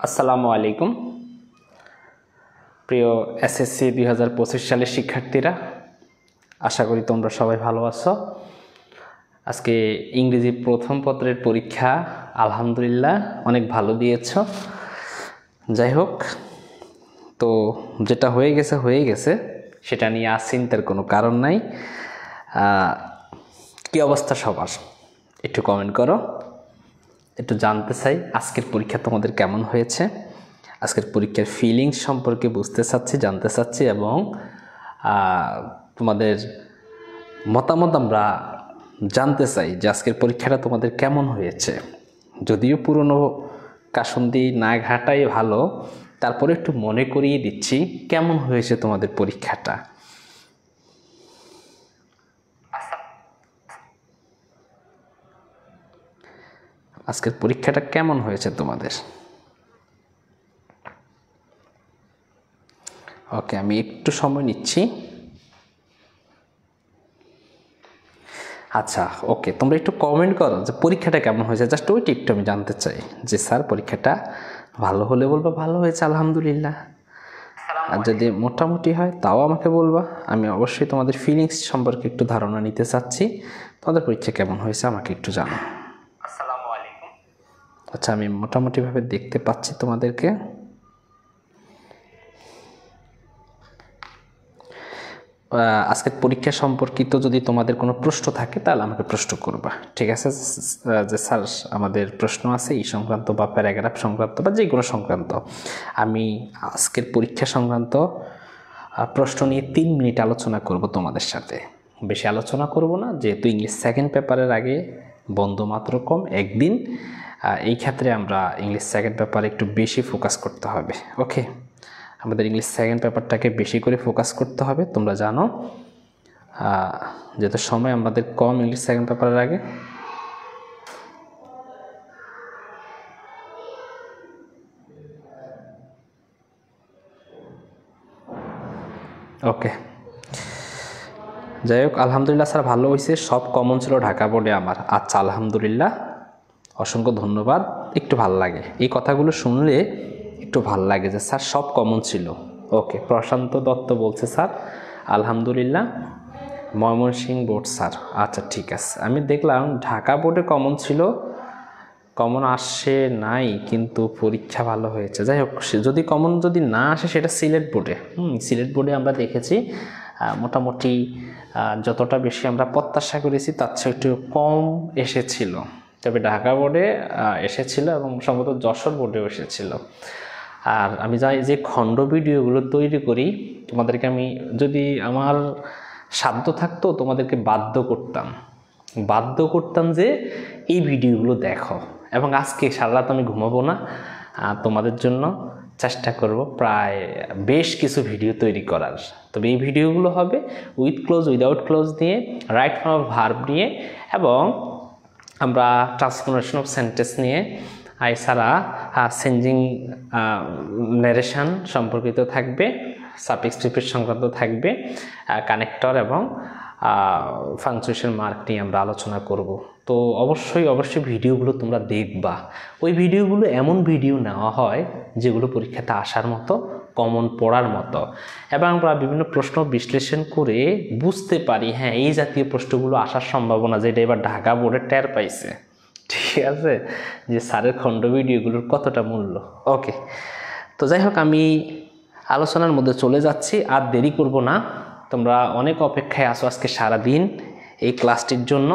আসসালামু আলাইকুম প্রিয় এসএসসি 2025 সালের শিক্ষার্থীরা, আশা করি তোমরা সবাই ভালো আছো। আজকে ইংরেজি প্রথম পত্রের পরীক্ষা আলহামদুলিল্লাহ অনেক ভালো দিয়েছো। যাই হোক, তো যেটা হয়ে গেছে সেটা নিয়ে আর চিন্তার কোনো কারণ নাই। কি অবস্থা সবার একটু কমেন্ট করো, একটু জানতে চাই আজকের পরীক্ষা তোমাদের কেমন হয়েছে। আজকের পরীক্ষার ফিলিংস সম্পর্কে জানতে চাচ্ছি এবং তোমাদের মতামত আমরা জানতে চাই যে আজকের পরীক্ষাটা তোমাদের কেমন হয়েছে। যদিও পুরনো কাসুন্দি না ঘাটাই ভালো, তারপরে একটু মনে করিয়ে দিচ্ছি কেমন হয়েছে তোমাদের পরীক্ষাটা। আজকের পরীক্ষাটা কেমন হয়েছে তোমাদের? ওকে, আমি একটু সময় নিচ্ছি। আচ্ছা, ওকে, তোমরা একটু কমেন্ট করো যে পরীক্ষাটা কেমন হয়েছে। জাস্ট ওইটা একটু আমি জানতে চাই যে স্যার পরীক্ষাটা ভালো হলে বলবা ভালো হয়েছে আলহামদুলিল্লাহ, আর যদি মোটামুটি হয় তাও আমাকে বলবা। আমি অবশ্যই তোমাদের ফিলিংস সম্পর্কে একটু ধারণা নিতে চাচ্ছি। তোমাদের পরীক্ষা কেমন হয়েছে আমাকে একটু জানো। আসসালামু আলাইকুম। আচ্ছা, আমি মোটামুটিভাবে দেখতে পাচ্ছি তোমাদেরকে। আজকের পরীক্ষা সম্পর্কিত যদি তোমাদের কোনো প্রশ্ন থাকে তাহলে আমাকে প্রশ্ন করবা, ঠিক আছে? যে স্যার আমাদের প্রশ্ন আছে এই সংক্রান্ত বা প্যারাগ্রাফ সংক্রান্ত বা যে কোনো সংক্রান্ত, আমি আজকের পরীক্ষা সংক্রান্ত প্রশ্ন নিয়ে 3 মিনিট আলোচনা করব তোমাদের সাথে। বেশি আলোচনা করব না, যেহেতু ইংলিশ সেকেন্ড পেপারের আগে বন্ধু মাত্র কম একদিন। এই ক্ষেত্রে আমরা ইংলিশ সেকেন্ড পেপারে একটু বেশি ফোকাস করতে হবে। ওকে, আমাদের ইংলিশ সেকেন্ড পেপারটাকে বেশি করে ফোকাস করতে হবে, তোমরা জানো। যেহেতু সময় আমাদের কম ইংলিশ সেকেন্ড পেপারের আগে। ওকে, যাই হোক, আলহামদুলিল্লাহ স্যার ভালো হয়েছে, সব কমন ছিল ঢাকা বোর্ডে আমার। আচ্ছা, আলহামদুলিল্লাহ, অসংখ্য ধন্যবাদ। একটু ভাল লাগে এই কথাগুলো শুনলে, একটু ভাল লাগে যে স্যার সব কমন ছিল। ওকে, প্রশান্ত দত্ত বলছে স্যার আলহামদুলিল্লাহ ময়মনসিংহ বোর্ড স্যার। আচ্ছা ঠিক আছে, আমি দেখলাম ঢাকা বোর্ডে কমন ছিল, কমন আসে নাই কিন্তু পরীক্ষা ভালো হয়েছে। যাই হোক, যদি কমন যদি না আসে সেটা সিলেট বোর্ডে। সিলেট বোর্ডে আমরা দেখেছি মোটামুটি যতটা বেশি আমরা প্রত্যাশা করেছি তার চেয়ে একটু কম এসেছিল, তবে ঢাকা বোর্ডে এসেছিল এবং সম্ভবত যশোর বোর্ডেও এসেছিল। আর আমি যে খণ্ড ভিডিওগুলো তৈরি করি তোমাদেরকে, আমি যদি আমার সাধ্য থাকতো তোমাদেরকে বাধ্য করতাম যে এই ভিডিওগুলো দেখো। এবং আজকে সারা রাত আমি ঘুমাবো না, তোমাদের জন্য চেষ্টা করব প্রায় বেশ কিছু ভিডিও তৈরি করার। তবে এই ভিডিওগুলো হবে উইথ ক্লোজ উইদাউট ক্লোজ নিয়ে, রাইট ফর্ম অফ ভার্ব নিয়ে, এবং আমরা ট্রান্সফরমেশন অফ সেন্টেন্স নিয়ে, এছাড়া চেঞ্জিং ন্যারেশন সম্পর্কিত থাকবে, সাফিক্স প্রিফিক্স সংক্রান্ত থাকবে, কানেক্টর এবং পাংচুয়েশন মার্ক নিয়ে আমরা আলোচনা করব। তো অবশ্যই ভিডিওগুলো তোমরা দেখবা। ওই ভিডিওগুলো এমন ভিডিও নেওয়া হয় যেগুলো পরীক্ষাতে আসার মতো, কমন পড়ার মতো, এবং আমরা বিভিন্ন প্রশ্ন বিশ্লেষণ করে বুঝতে পারি হ্যাঁ এই জাতীয় প্রশ্নগুলো আসার সম্ভাবনা, যেটা এবার ঢাকা বোর্ডে টের পাইছে, ঠিক আছে, যে স্যারের খণ্ড ভিডিওগুলোর কতটা মূল্য। ওকে, তো যাই হোক, আমি আলোচনার মধ্যে চলে যাচ্ছি, আর দেরি করব না। তোমরা অনেক অপেক্ষায় আছো আজকে সারাদিন এই ক্লাসটির জন্য।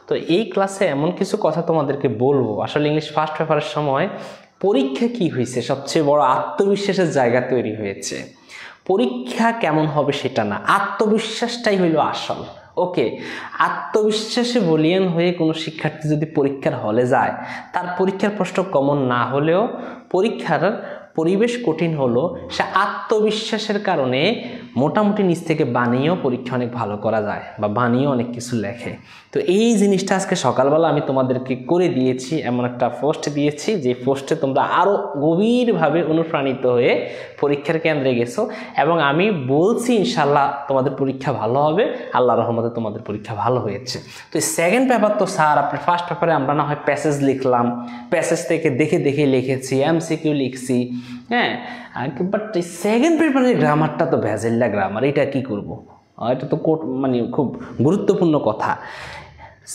তো এই ক্লাসে এমন কিছু কথা তোমাদেরকে বলবো, আসলে ইংলিশ ফার্স্ট পেপারের সময় পরীক্ষা কি হয়েছে, সবচেয়ে বড় আত্মবিশ্বাসের জায়গা তৈরি হয়েছে। পরীক্ষা কেমন হবে সেটা না, আত্মবিশ্বাসটাই হইল আসল। ওকে, আত্মবিশ্বাসে বলিয়ান হয়ে কোনো শিক্ষার্থী যদি পরীক্ষার হলে যায়, তার পরীক্ষার প্রশ্ন কমন না হলেও পরীক্ষার পরিবেশ কঠিন হলো, সে আত্মবিশ্বাসের কারণে মোটামুটি নিচ থেকে বানিয়েও পরীক্ষা অনেক ভালো করা যায় বা বানিয়েও অনেক কিছু লেখে। তো এই জিনিসটা আজকে সকালবেলা আমি তোমাদেরকে করে দিয়েছি, এমন একটা পোস্ট দিয়েছি যে পোস্টে তোমরা আরও গভীরভাবে অনুপ্রাণিত হয়ে পরীক্ষার কেন্দ্রে গেছো, এবং আমি বলছি ইনশাল্লাহ তোমাদের পরীক্ষা ভালো হবে, আল্লাহর রহমতে তোমাদের পরীক্ষা ভালো হয়েছে। তো সেকেন্ড পেপার তো স্যার আপনার ফার্স্ট পেপারে আমরা না হয় প্যাসেজ লিখলাম, প্যাসেজ থেকে দেখে দেখে লিখেছি, এমসিকিউ লিখছি, হ্যাঁ, বাট এই সেকেন্ড পেপারের গ্রামারটা তো ভ্যাজেল্লা গ্রামার, এটা কি করব? এটা তো মানে খুব গুরুত্বপূর্ণ কথা।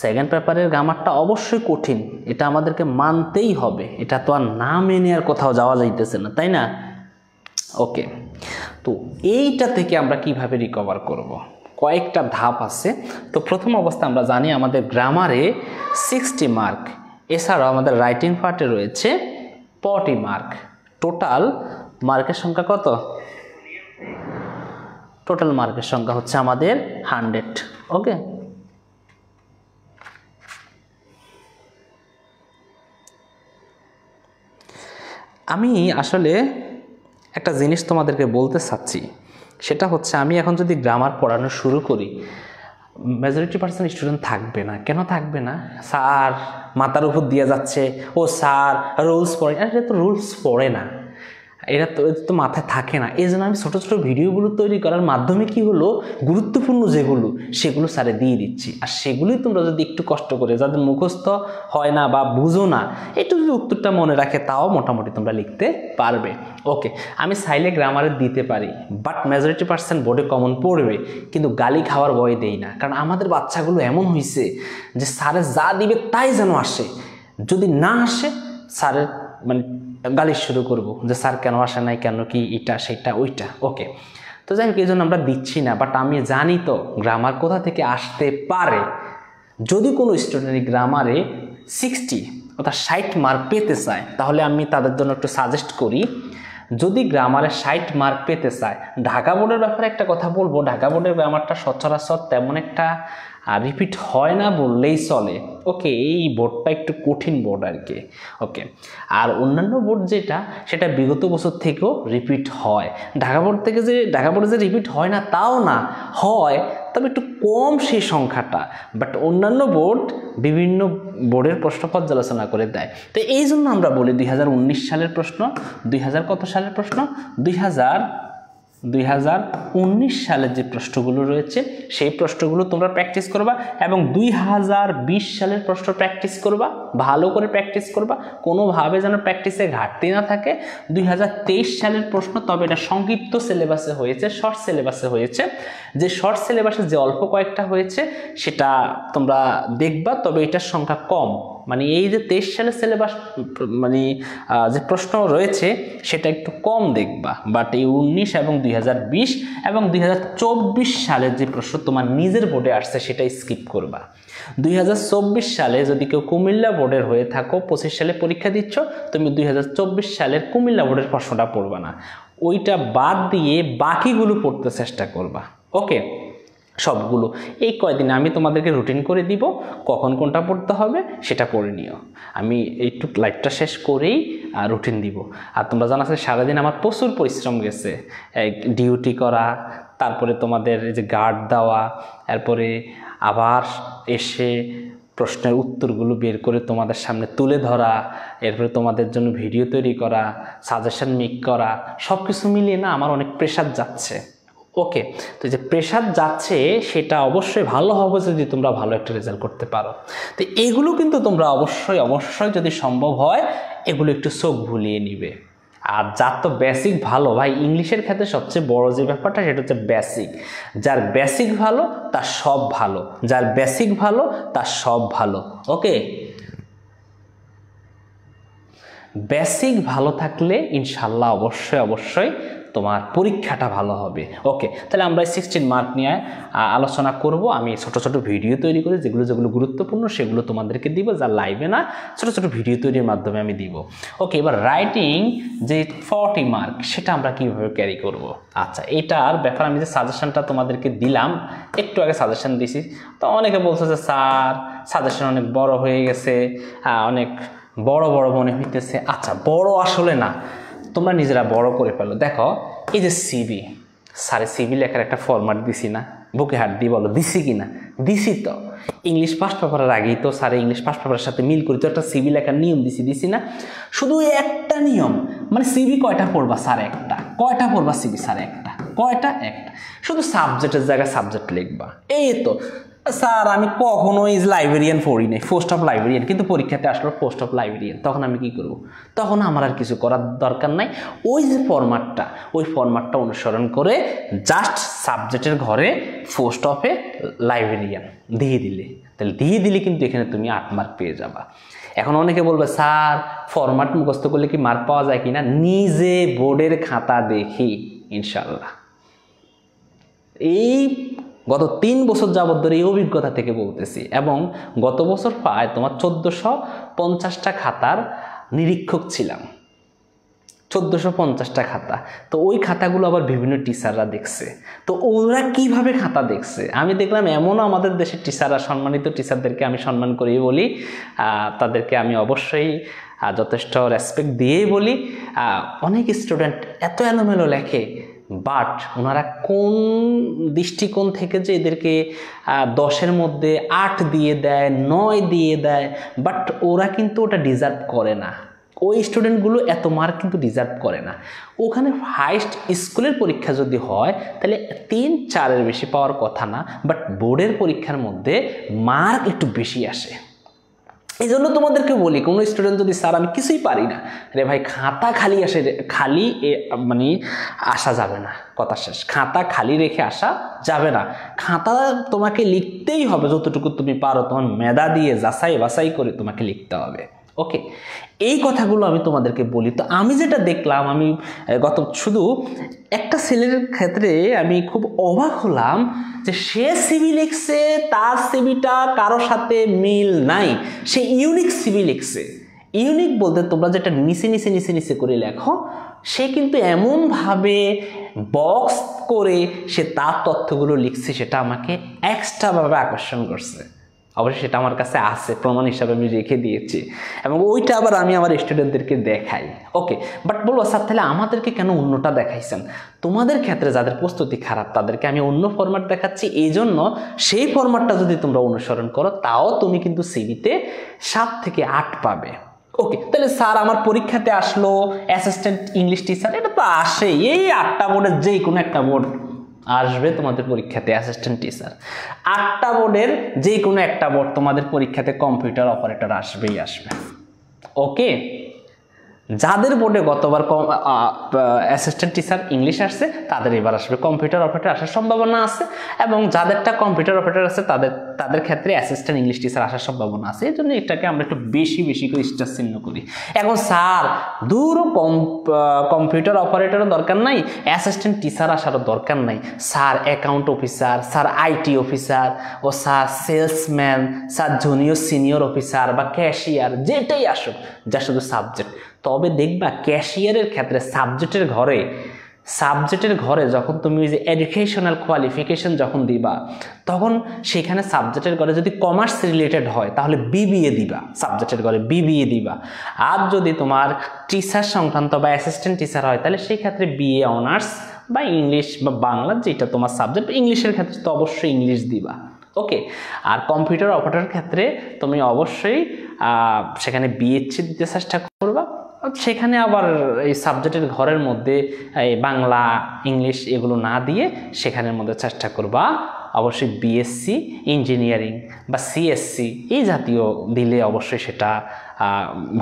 সেকেন্ড পেপারের গ্রামারটা অবশ্যই কঠিন, এটা আমাদেরকে মানতেই হবে, এটা তো আর না মেনে আর কোথাও যাওয়া যাইতেছে না, তাই না? ওকে, তো এইটা থেকে আমরা কিভাবে রিকভার করব? কয়েকটা ধাপ আছে। তো প্রথম অবস্থা আমরা জানি আমাদের গ্রামারে 60 মার্ক, এছাড়াও আমাদের রাইটিং পার্টে রয়েছে 40 মার্ক। টোটাল মার্কের সংখ্যা কত? টোটাল মার্কের সংখ্যা হচ্ছে আমাদের 100। ওকে, আমি আসলে একটা জিনিস তোমাদেরকে বলতে চাচ্ছি, সেটা হচ্ছে আমি এখন যদি গ্রামার পড়ানো শুরু করি, মেজরিটি পার্সেন্ট স্টুডেন্ট থাকবে না। কেন থাকবে না? স্যার মাথার উপর দিয়ে যাচ্ছে, ও স্যার রুলস পড়ে, এটা তো রুলস পড়ে না, এটা তো মাথায় থাকে না। এই জন্য আমি ছোটো ছোটো ভিডিওগুলো তৈরি করার মাধ্যমে কি হলো, গুরুত্বপূর্ণ যেগুলো সেগুলো স্যারে দিয়ে দিচ্ছি। আর সেগুলোই তোমরা যদি একটু কষ্ট করে, যাদের মুখস্থ হয় না বা বুঝো না, একটু যদি উত্তরটা মনে রাখে, তাও মোটামুটি তোমরা লিখতে পারবে। ওকে, আমি চাইলে গ্রামারে দিতে পারি, বাট মেজরিটি পার্সেন্ট বোর্ডে কমন পড়বে, কিন্তু গালি খাওয়ার ভয় দেই না। কারণ আমাদের বাচ্চাগুলো এমন হয়েছে যে স্যারে যা দিবে তাই যেন আসে, যদি না আসে স্যারের মানে গালি শুরু করব যে স্যার কেন আসে নাই, কেন কি এটা সেটা ওইটা। ওকে, তো যাই হোক, এই জন্য আমরা দিচ্ছি না। বাট আমি জানি তো গ্রামার কোথা থেকে আসতে পারে। যদি কোনো স্টুডেন্ট গ্রামারে 60 অর্থাৎ 60 মার্ক পেতে চায়, তাহলে আমি তাদের জন্য একটু সাজেস্ট করি, যদি গ্রামারে 60 মার্ক পেতে চায়, ঢাকা বোর্ডের ব্যাপারে একটা কথা বলবো, ঢাকা বোর্ডের গ্রামারটা সচরাচর তেমন একটা রিপিট হয় না বললেই চলে। ওকে, এই বোর্ডটা একটু কঠিন বোর্ড আর কি। ওকে, আর অন্যান্য বোর্ড যেটা, সেটা বিগত বছর থেকেও রিপিট হয়। ঢাকা বোর্ডে যে রিপিট হয় না তাও না, হয়, তবে একটু কম সেই সংখ্যাটা। বাট অন্যান্য বোর্ড বিভিন্ন বোর্ডের প্রশ্ন পর্যালোচনা করে দেয়। তো এই জন্য আমরা বলি 2019 সালের প্রশ্ন, 2000 কত সালের প্রশ্ন, 2019 সালের যে প্রশ্নগুলো রয়েছে সেই প্রশ্নগুলো তোমরা প্র্যাকটিস করবা, এবং 2020 সালের প্রশ্ন প্র্যাকটিস করবা, ভালো করে প্র্যাকটিস করবা, কোনোভাবে যেন প্র্যাকটিসে ঘাটতি না থাকে। 2023 সালের প্রশ্ন, তবে এটা সংক্ষিপ্ত সিলেবাসে হয়েছে, শর্ট সিলেবাসে হয়েছে। যে শর্ট সিলেবাসে যে অল্প কয়েকটা হয়েছে সেটা তোমরা দেখবা, তবে এটার সংখ্যা কম। মানে এই যে 23 সালের সিলেবাস মানে যে প্রশ্ন রয়েছে সেটা একটু কম দেখবা। বাট এই 19 এবং 2020 এবং 2024 সালের যে প্রশ্ন তোমার নিজের বোর্ডে আসছে সেটা স্কিপ করবা। 2024 সালে যদি কেউ কুমিল্লা বোর্ডের হয়ে থাকো, 25 সালে পরীক্ষা দিচ্ছ, তুমি 2024 সালের কুমিল্লা বোর্ডের প্রশ্নটা পড়বা না, ওইটা বাদ দিয়ে বাকিগুলো পড়তে চেষ্টা করবা। ওকে, সবগুলো এই কয়দিনে আমি তোমাদেরকে রুটিন করে দিব, কখন কোনটা পড়তে হবে সেটা পড়ে নিও। আমি একটু লাইভটা শেষ করেই রুটিন দিব। আর তোমরা জানো সারাদিন আমার প্রচুর পরিশ্রম গেছে, ডিউটি করা, তারপরে তোমাদের এই যে গার্ড দেওয়া, এরপরে আবার এসে প্রশ্নের উত্তরগুলো বের করে তোমাদের সামনে তুলে ধরা, এরপরে তোমাদের জন্য ভিডিও তৈরি করা, সাজেশন মেক করা, সব কিছু মিলিয়ে না আমার অনেক প্রেশার যাচ্ছে। ওকে, তো যে প্রেশার যাচ্ছে সেটা অবশ্যই ভালো হবে যদি তোমরা ভালো একটা রেজাল্ট করতে পারো। তো এইগুলো কিন্তু তোমরা অবশ্যই যদি সম্ভব হয় এগুলো একটু চোখ ভুলিয়ে নিবে। আর যার তো বেসিক ভালো, ভাই ইংলিশের ক্ষেত্রে সবচেয়ে বড় যে ব্যাপারটা সেটা হচ্ছে বেসিক। যার বেসিক ভালো তার সব ভালো, যার বেসিক ভালো তার সব ভালো। ওকে, বেসিক ভালো থাকলে ইনশাল্লাহ অবশ্যই তোমার পরীক্ষাটা ভালো হবে। ওকে, তাহলে আমরা 16 মার্ক নিয়ে আলোচনা করব। আমি ছোট ছোট ভিডিও তৈরি করি, যেগুলো গুরুত্বপূর্ণ সেগুলো তোমাদেরকে দিব, যা লাইভে না ছোট ছোট ভিডিও তৈরির মাধ্যমে আমি দিব। ওকে, এবার রাইটিং যে 40 মার্ক সেটা আমরা কীভাবে ক্যারি করব। আচ্ছা, এটার ব্যাপারে আমি যে সাজেশনটা তোমাদেরকে দিলাম, একটু আগে সাজেশন দিছি, তো অনেকে বলছে যে স্যার সাজেশন অনেক বড় হয়ে গেছে, অনেক বড় মনে হইতেছে। আচ্ছা, বড় আসলে না, তোমরা নিজেরা বড় করে ফেলো। দেখো এই যে স্যারে সিভি লেখার একটা ফরম্যাট দিছি না, বুকে হাত দিয়ে বলো দিছি কি না? দিছি তো। ইংলিশ ফার্স্ট পেপারের আগেই তো স্যারে ইংলিশ ফার্স্ট পেপারের সাথে মিল করি তো একটা সিভি লেখার নিয়ম দিছি না? শুধু একটা নিয়ম, মানে সিভি কয়টা পড়বা স্যারে একটা, কয়টা পড়বা সিভি স্যারে একটা, কয়টা? একটা। শুধু সাবজেক্টের জায়গায় সাবজেক্ট লিখবা, এই তো। স্যার আমি কখনোই লাইব্রেরিয়ান পড়ি নাই, পোস্ট অফ লাইব্রেরিয়ান, কিন্তু পরীক্ষাতে আসলো পোস্ট অফ লাইব্রেরিয়ান, তখন আমি কি করব? তখন আমার আর কিছু করার দরকার নাই, ওই যে ফরম্যাটটা, ওই ফরম্যাটটা অনুসরণ করে জাস্ট সাবজেক্টের ঘরে পোস্ট অফে লাইব্রেরিয়ান দিয়ে দিলে, তাহলে দিয়ে দিলে কিন্তু এখানে তুমি 8 মার্ক পেয়ে যাবা। এখন অনেকে বলবে স্যার ফরম্যাট মুখস্থ করলে কি মার্ক পাওয়া যায় কিনা? নিজে বোর্ডের খাতা দেখি ইনশাল্লাহ। এই গত 3 বছর যাবত ধরে এই অভিজ্ঞতা থেকে বলতেছি, এবং গত বছর প্রায় তোমার 1450টা খাতার নিরীক্ষক ছিলাম, 1450টা খাতা। তো ওই খাতাগুলো আবার বিভিন্ন টিচাররা দেখছে, তো ওরা কিভাবে খাতা দেখছে আমি দেখলাম। এমনও আমাদের দেশের টিচাররা, সম্মানিত টিচারদেরকে আমি সম্মান করি বলি, তাদেরকে আমি অবশ্যই যথেষ্ট রেসপেক্ট দিয়েই বলি। অনেক স্টুডেন্ট এত এলোমেলো লেখে, বাট ওনারা কোন দৃষ্টিকোণ থেকে যে এদেরকে 10-এর মধ্যে 8 দিয়ে দেয়, 9 দিয়ে দেয়, বাট ওরা কিন্তু ওটা ডিজার্ভ করে না। ওই স্টুডেন্টগুলো এত মার্ক কিন্তু ডিজার্ভ করে না। ওখানে হাইস্ট স্কুলের পরীক্ষা যদি হয় তাহলে 3-4-এর বেশি পাওয়ার কথা না, বাট বোর্ডের পরীক্ষার মধ্যে মার্ক একটু বেশি আসে। এই জন্য তোমাদেরকে বলি, কোনো স্টুডেন্ট যদি স্যার আমি কিছুই পারি না, রে ভাই খাতা খালি আসে, খালি মানে আসা যাবে না, কথা শেষ। খাতা খালি রেখে আসা যাবে না, খাতা তোমাকে লিখতেই হবে যতটুকু তুমি পারো, তোমার মেধা দিয়ে যাচাই বাছাই করে তোমাকে লিখতে হবে। ওকে, এই কথাগুলো আমি তোমাদেরকে বলি। তো আমি যেটা দেখলাম, আমি শুধু একটা ছেলের ক্ষেত্রে আমি খুব অবাক হলাম যে সে সিভি লিখছে, তার সিভিটা কারোর সাথে মিল নাই, সে ইউনিক সিভি লিখছে। ইউনিক বলতে তোমরা যেটা নিচে নিচে নিচে নিচে করে লেখো, সে কিন্তু এমনভাবে বক্স করে সে তার তথ্যগুলো লিখছে, সেটা আমাকে এক্সট্রাভাবে আকর্ষণ করছে। অবশ্যই সেটা আমার কাছে আছে, প্রমাণ হিসাবে আমি রেখে দিয়েছি, এবং ওইটা আবার আমি আমার স্টুডেন্টদেরকে দেখাই। ওকে, বাট বলবো স্যার তাহলে আমাদেরকে কেন অন্যটা দেখাইছেন? তোমাদের ক্ষেত্রে যাদের প্রস্তুতি খারাপ তাদেরকে আমি অন্য ফরম্যাট দেখাচ্ছি, এই জন্য সেই ফরম্যাটটা যদি তোমরা অনুসরণ করো তাও তুমি কিন্তু সিভিতে 7 থেকে 8 পাবে। ওকে, তাহলে স্যার আমার পরীক্ষাতে আসলো অ্যাসিস্ট্যান্ট ইংলিশ টিচার, এটা তো আসেই, এই 8টা বোর্ডের যেই কোনো একটা বোর্ড আসবে তোমাদের পরীক্ষাতে অ্যাসিস্ট্যান্ট টিচার। 8টা বোর্ডের যে কোনো একটা বোর্ড তোমাদের পরীক্ষাতে কম্পিউটার অপারেটর আসবেই আসবে। ওকে, যাদের বোর্ডে গতবার অ্যাসিস্ট্যান্ট টিচার ইংলিশ আসছে তাদের এবার আসবে কম্পিউটার অপারেটর আসার সম্ভাবনা আছে, এবং যাদেরটা কম্পিউটার অপারেটর আছে তাদের ক্ষেত্রে অ্যাসিস্ট্যান্ট ইংলিশ টিচার আসার সম্ভাবনা আছে। এই জন্য এটাকে আমরা একটু বেশি বেশি করে স্টার চিহ্ন করি। এখন স্যার দূরও কম্পিউটার অপারেটরও দরকার নাই, অ্যাসিস্ট্যান্ট টিচার আসারও দরকার নাই, sir account officer, sir IT officer, ও sir salesman, sir junior senior officer বা ক্যাশিয়ার, যেটাই আসুক, যা শুধু সাবজেক্ট। তবে দেখবা ক্যাশিয়ারের ক্ষেত্রে সাবজেক্টের ঘরে যখন তুমি ওই যে এডুকেশনাল কোয়ালিফিকেশন যখন দিবা, তখন সেখানে সাবজেক্টের ঘরে যদি কমার্স রিলেটেড হয় তাহলে বিবিএ দিবা, সাবজেক্টের ঘরে বিবিএ দিবা। আর যদি তোমার টিচার সংক্রান্ত বা অ্যাসিস্ট্যান্ট টিচার হয় তাহলে সেই ক্ষেত্রে বিএ অনার্স বা ইংলিশ বা বাংলা, যেটা তোমার সাবজেক্ট, ইংলিশের ক্ষেত্রে তো অবশ্যই ইংলিশ দিবা। ওকে, আর কম্পিউটার অপারেটরের ক্ষেত্রে তুমি অবশ্যই সেখানে বিএসসি দিতে চেষ্টা করবা, সেখানে আবার এই সাবজেক্টের ঘরের মধ্যে এই বাংলা ইংলিশ এগুলো না দিয়ে সেখানের মধ্যে চেষ্টা করবা অবশ্যই বিএসসি ইঞ্জিনিয়ারিং বা সিএসসি এই জাতীয় দিলে অবশ্যই সেটা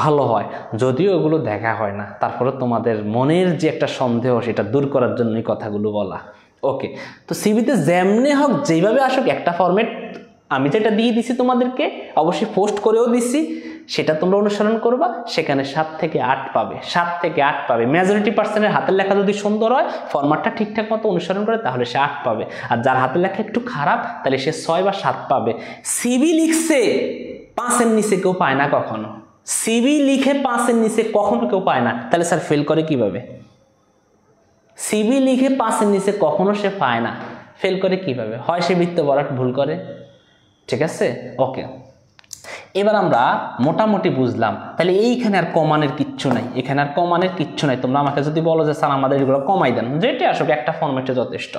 ভালো হয়। যদিও এগুলো দেখা হয় না, তারপরে তোমাদের মনের যে একটা সন্দেহ সেটা দূর করার জন্যই কথাগুলো বলা। ওকে, তো সিভিতে যেমনি হোক যেভাবে আসুক একটা ফরম্যাট আমি যেটা দিয়ে দিছি তোমাদেরকে, অবশ্যই পোস্ট করেও দিছি, সেটা তোমরা অনুসরণ করবা। সেখানে 7 থেকে 8 পাবে, 7 থেকে 8 পাবে। মেজরিটি পার্সেন্টের হাতের লেখা যদি সুন্দর হয়, ফরম্যাটটা ঠিকঠাক মতো অনুসরণ করে, তাহলে সে 8 পাবে। আর যার হাতের লেখা একটু খারাপ তাহলে সে 6 বা 7 পাবে। সিভি লিখছে 5-এর নিচে কেউ পায় না কখনো, সিভি লিখে 5-এর নিচে কখনো কেউ পায় না, তাহলে স্যার ফেল করে কিভাবে? সিভি লিখে 5-এর নিচে কখনো সে পায় না, ফেল করে কিভাবে? হয় সে বৃত্ত ভরাট ভুল করে, ঠিক আছে? ওকে, এবার আমরা মোটামুটি বুঝলাম, তাহলে এইখানে আর কমানের কিচ্ছু নাই, এখানে আর কমানের কিচ্ছু নাই। তোমরা আমাকে যদি বলো যে স্যার আমাদের এগুলো কমাই দেন, যেটা আসলে একটা ফরম্যাটে যথেষ্ট।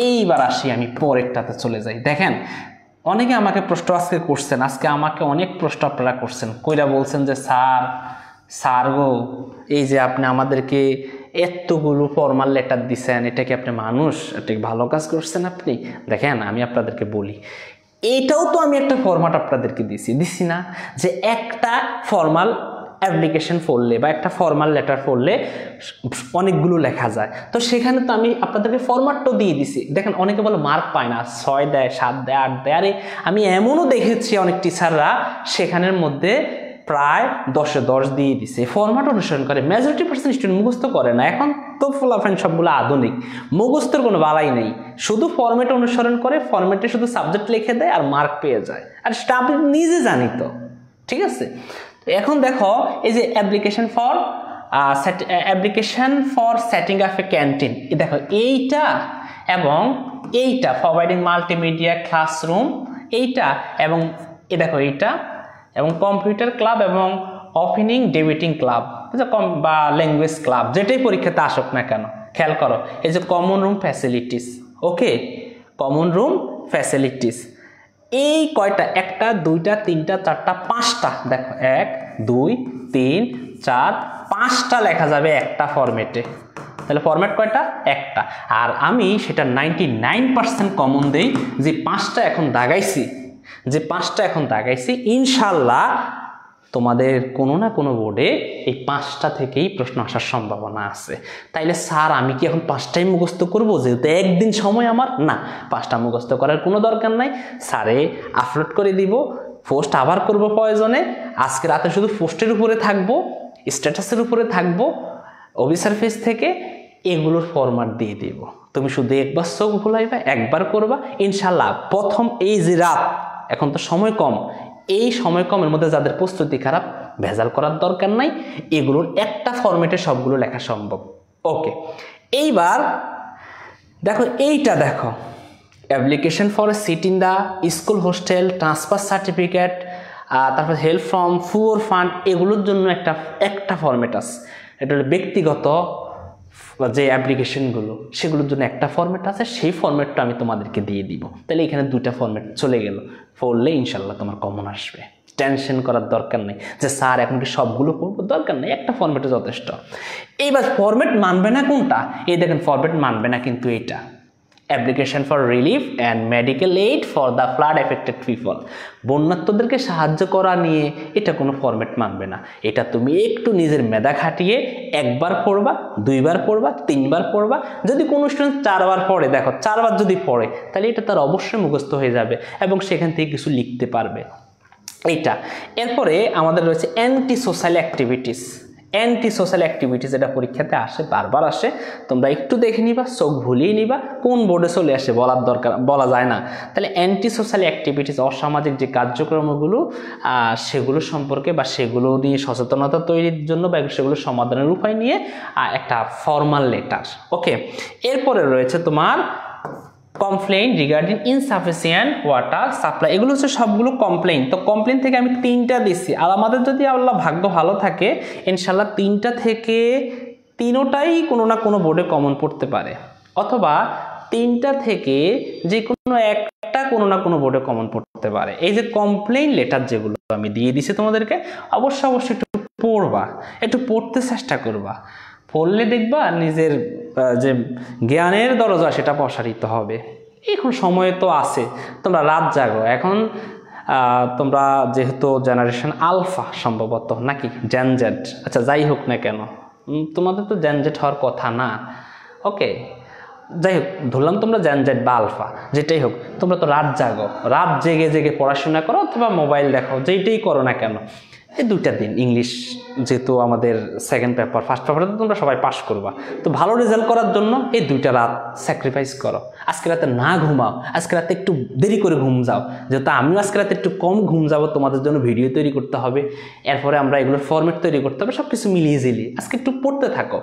এইবার আসি আমি পরেরটাতে চলে যাই। দেখেন অনেকে আমাকে প্রশ্ন আজকে করছেন, আজকে আমাকে অনেক প্রশ্ন আপনারা করছেন, কইরা বলছেন যে স্যার গো এই যে আপনি আমাদেরকে এতগুলো ফর্মাল লেটার দিচ্ছেন, এটা কি আপনি মানুষ, এটা ভালো কাজ করছেন আপনি? দেখেন আমি আপনাদেরকে বলি, এইটাও তো আমি একটা ফরম্যাট আপনাদেরকে দিছি না, যে একটা ফর্মাল অ্যাপ্লিকেশন পড়লে বা একটা ফর্মাল লেটার পড়লে অনেকগুলো লেখা যায়, তো সেখানে তো আমি আপনাদেরকে ফরম্যাটটাও দিয়ে দিছি। দেখেন অনেকে বলে মার্ক পায় না, 6 দেয়, 7 দেয়, 8 দেয়। আরে আমি এমনও দেখেছি অনেক টিচাররা সেখানের মধ্যে প্রায় 10-এ 10 দিয়ে দিছে, ফরম্যাট অনুসরণ করে। মেজরিটি পার্সেন্ট স্টুডেন্ট মুখস্থ করে না। এখন তো ফলাফল সবগুলো আধুনিক, মুখস্থের কোনো বালাই নেই, শুধু ফরম্যাট অনুসরণ করে, ফরম্যাটে শুধু সাবজেক্ট লিখে দেয় আর মার্ক পেয়ে যায়। আর সেটা আপনি নিজে জানি তো, ঠিক আছে? এখন দেখো এই যে application for setting up a canteen, দেখো এইটা এবং এইটা প্রোভাইডিং মাল্টিমিডিয়া ক্লাসরুম, এইটা এবং দেখো এইটা এবং কম্পিউটার ক্লাব এবং ওপেনিং ডেবিটিং ক্লাব বা ল্যাঙ্গুয়েজ ক্লাব, যেটাই পরীক্ষাতে আসুক না কেন, খেয়াল করো এই যে কমন রুম ফ্যাসিলিটিস। ওকে, কমন রুম ফ্যাসিলিটিস এই কয়টা, 1টা 2টা 3টা 4টা 5টা, দেখো 1 2 3 4 5টা লেখা যাবে একটা ফরম্যাটে। তাহলে ফরম্যাট কয়টা? একটা। আর আমি সেটা 99% কমন দেই, যে 5টা এখন দাগাইছি, ইনশাল্লাহ তোমাদের কোনো না কোনো বোর্ডে এই 5টা থেকেই প্রশ্ন আসার সম্ভাবনা আছে। তাইলে স্যার আমি কি এখন 5টাই মুখস্থ করবো, যেহেতু একদিন সময় আমার? না, 5টা মুখস্থ করার কোনো দরকার নাই। স্যারে আপলোড করে দিব, পোস্ট আবার করব প্রয়োজনে। আজকে রাতে শুধু পোস্টের উপরে থাকবো, স্ট্যাটাসের উপরে থাকবো, অফিসার পেজ থেকে এগুলোর ফরম্যাট দিয়ে দিব। তুমি শুধু একবার চোখ ভুলাইবা, একবার করবা, ইনশাল্লাহ প্রথম এই যে রাত, এখন তো সময় কম, এই সময় কমের মধ্যে যাদের প্রস্তুতি খারাপ, ভেজাল করার দরকার নাই, এগুলোর একটা ফরম্যাটে সবগুলো লেখা সম্ভব। ওকে, এইবার দেখো এইটা, দেখো application for a seat in the school hostel, transfer certificate, তারপর হেল্প ফ্রম পুয়ার ফান্ড, এগুলোর জন্য একটা ফরম্যাট আছে। এটা হলো ব্যক্তিগত যে অ্যাপ্লিকেশনগুলো, সেগুলোর জন্য একটা ফরম্যাট আছে, সেই ফরম্যাটটা আমি তোমাদেরকে দিয়ে দিব। তাহলে এখানে 2টা ফরম্যাট চলে গেল, পড়লে ইনশাল্লাহ তোমার কমন আসবে। টেনশন করার দরকার নেই যে স্যার এখন কি সবগুলো পড়বো, দরকার নেই, একটা ফরম্যাটে যথেষ্ট। এইবার ফরম্যাট মানবে না কোনটা? এই দেখেন ফরম্যাট মানবে না কিন্তু এটা, application for relief and medical aid for the flood affected people, বন্যার্তদেরকে সাহায্য করা নিয়ে এটা কোনো ফরম্যাট মানবে না। এটা তুমি একটু নিজের মেধা খাটিয়ে একবার পড়বা, 2বার পড়বা, 3বার পড়বা। যদি কোনো স্টুডেন্ট 4বার পড়ে, দেখো 4বার যদি পড়ে, তাহলে এটা তার অবশ্যই মুখস্থ হয়ে যাবে এবং সেখান থেকে কিছু লিখতে পারবে। এইটা এরপরে আমাদের রয়েছে অ্যান্টি সোশ্যাল অ্যাক্টিভিটিস, এটা পরীক্ষাতে আসে, বারবার আসে, তোমরা একটু দেখে নিবা, চোখ ভুলিয়ে নিবা, কোন বোর্ডে চলে আসে বলা যায় না। তাহলে অ্যান্টি সোশ্যাল অ্যাক্টিভিটিস, অসামাজিক যে কার্যক্রমগুলো, সেগুলো সম্পর্কে বা সেগুলো নিয়ে সচেতনতা তৈরির জন্য বা সেগুলো সমাধানের উপায় নিয়ে একটা ফর্মাল লেটার। ওকে, এরপরে রয়েছে তোমার complain regarding insufficient water supply, এগুলো হচ্ছে সবগুলো কমপ্লেইন। তো কমপ্লেইন থেকে আমি 3টা দিচ্ছি, আর আমাদের যদি আল্লাহ ভাগ্য ভালো থাকে ইনশাল্লাহ 3টা থেকে 3টাই কোনো না কোনো বোর্ডে কমন পড়তে পারে, অথবা 3টা থেকে যে কোনো একটা কোনো না কোনো বোর্ডে কমন পড়তে পারে। এই যে কমপ্লেইন লেটার যেগুলো আমি দিয়ে দিচ্ছি তোমাদেরকে, অবশ্যই একটু পড়বা, একটু পড়তে চেষ্টা করবা, পড়লে দেখবা নিজের যে জ্ঞানের দরজা সেটা প্রসারিত হবে। এখন সময় তো আছে, তোমরা রাত জাগো। এখন তোমরা যেহেতু জেনারেশন আলফা সম্ভবত, নাকি জেনজেড, আচ্ছা যাই হোক না কেন, তোমাদের তো জেনজেড হওয়ার কথা না। ওকে, যাই হোক, ধরলাম তোমরা জেনজেড বা আলফা, যেটাই হোক, তোমরা তো রাত জাগো, রাত জেগে জেগে পড়াশোনা করো অথবা মোবাইল দেখো, যেইটাই করো না কেন, এই 2টা দিন ইংলিশ, যেহেতু আমাদের সেকেন্ড পেপার, ফার্স্ট পেপারে তো তোমরা সবাই পাস করবা, তো ভালো রেজাল্ট করার জন্য এই 2টা রাত স্যাক্রিফাইস করো। আজকে রাতে না ঘুমাও, আজকে রাতে একটু দেরি করে ঘুম যাও, যেহেতু আমিও আজকে রাতে একটু কম ঘুম যাবো, তোমাদের জন্য ভিডিও তৈরি করতে হবে, এরপরে আমরা এগুলোর ফরম্যাট তৈরি করতে হবে, সব কিছু মিলিয়ে ঝিলিয়ে আজকে একটু পড়তে থাকো।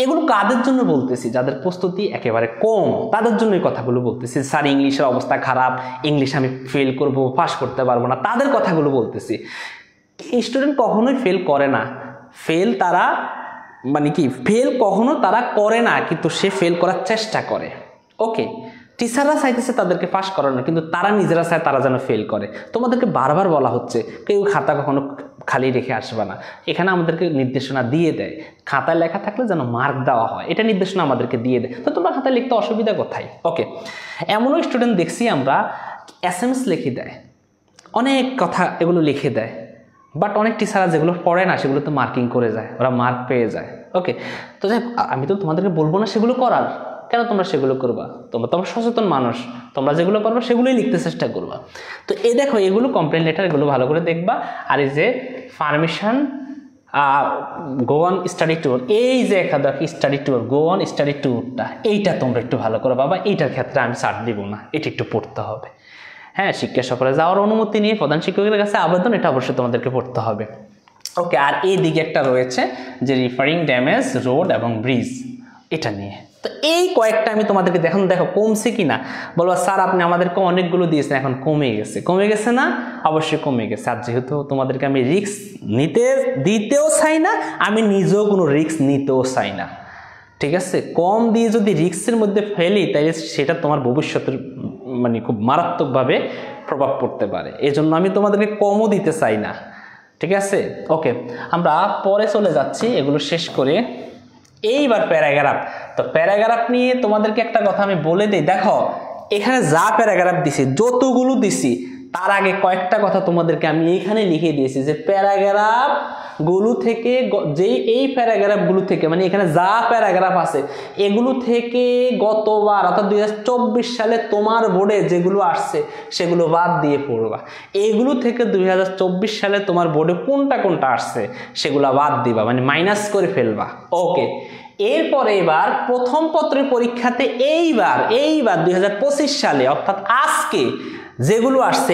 এগুলো কাদের জন্য বলতেছি? যাদের প্রস্তুতি একেবারে কম, তাদের জন্য এই কথাগুলো বলতেছি। স্যার ইংলিশের অবস্থা খারাপ, ইংলিশ আমি ফেল করব, পাস করতে পারবো না, তাদের কথাগুলো বলতেছি। স্টুডেন্ট কখনোই ফেল করে না, ফেল তারা মানে কি ফেল কখনো তারা করে না, কিন্তু সে ফেল করার চেষ্টা করে। ওকে, টিচাররা চাইতেছে তাদেরকে পাস করানো, কিন্তু তারা নিজেরা চায় তারা যেন ফেল করে। তোমাদেরকে বারবার বলা হচ্ছে কেউ খাতা কখনো খালি রেখে আসবে না, এখানে আমাদেরকে নির্দেশনা দিয়ে দেয়, খাতায় লেখা থাকলে যেন মার্ক দেওয়া হয়, এটা নির্দেশনা আমাদেরকে দিয়ে দেয়। তো তোমরা খাতায় লিখতে অসুবিধা কোথায়? ওকে, এমনও স্টুডেন্ট দেখছি আমরা SMS লিখে দেয়, অনেক কথা এগুলো লিখে দেয়, বাট অনেক টিচাররা যেগুলো পড়ে না সেগুলো তো মার্কিং করে যায়, ওরা মার্ক পেয়ে যায়। ওকে, তো যাই আমি তো তোমাদেরকে বলবো না সেগুলো করার, কেন তোমরা সেগুলো করবা? তোমরা সচেতন মানুষ, তোমরা যেগুলো পারবা সেগুলোই লিখতে চেষ্টা করবা। তো এই দেখো এগুলো কমপ্লেন লেটার, এগুলো ভালো করে দেখবা। আর এই যে permission go on study tour, এই যে একটা study tour, go on study ট্যুরটা, এইটা তোমরা একটু ভালো করে পাবা। এইটার ক্ষেত্রে আমি ছাড় দিব না, এটা একটু পড়তে হবে। হ্যাঁ, শিক্ষা সফরে যাওয়ার অনুমতি নিয়ে প্রধান শিক্ষকের কাছে আবেদন, এটা অবশ্যই তোমাদেরকে পড়তে হবে। ওকে, আর এই দিকে একটা রয়েছে যে রিফারিং ড্যামেজ রোড এবং ব্রিজ, এটা নিয়ে। তো এই কয়েকটা আমি তোমাদেরকে দেখো কমছে কিনা। বলবো স্যার আপনি আমাদেরকে অনেকগুলো দিয়েছেন, এখন কমে গেছে না? অবশ্যই কমে গেছে। আর যেহেতু তোমাদেরকে আমি রিস্ক দিতেও চাই না, আমি নিজেও কোনো রিস্ক নিতেও চাই না, ঠিক আছে? কম দিয়ে যদি রিস্কের মধ্যে ফেলি তাহলে সেটা তোমার ভবিষ্যতের মানে খুব মারাত্মকভাবে প্রভাব পড়তে পারে, এই জন্য আমি তোমাদেরকে কমও দিতে চাই না, ঠিক আছে? ওকে, আমরা পরে চলে যাচ্ছি এগুলো শেষ করে। এইবার প্যারাগ্রাফ। তো প্যারাগ্রাফ নিয়ে তোমাদেরকে একটা কথা আমি বলে দিই, দেখো এখানে যা প্যারাগ্রাফ দিছি, যতগুলো দিছি, তার আগে কয়েকটা কথা তোমাদেরকে আমি এইখানে লিখে দিয়েছি যে প্যারাগ্রাফ গুলো থেকে, যে এই প্যারাগ্রাফ গুলো থেকে মানে এখানে যা প্যারাগ্রাফ আছে এগুলো থেকে গতবার অর্থাৎ 2024 সালে তোমার বোর্ডে যেগুলো আসছে সেগুলো বাদ দিয়ে পড়বা। এগুলো থেকে 2024 সালে তোমার বোর্ডে কোনটা আসছে সেগুলো বাদ দিবা, মানে মাইনাস করে ফেলবা। ওকে, এরপরে এবার প্রথম পত্রের পরীক্ষাতে এইবার 2025 সালে অর্থাৎ আজকে যেগুলো আসছে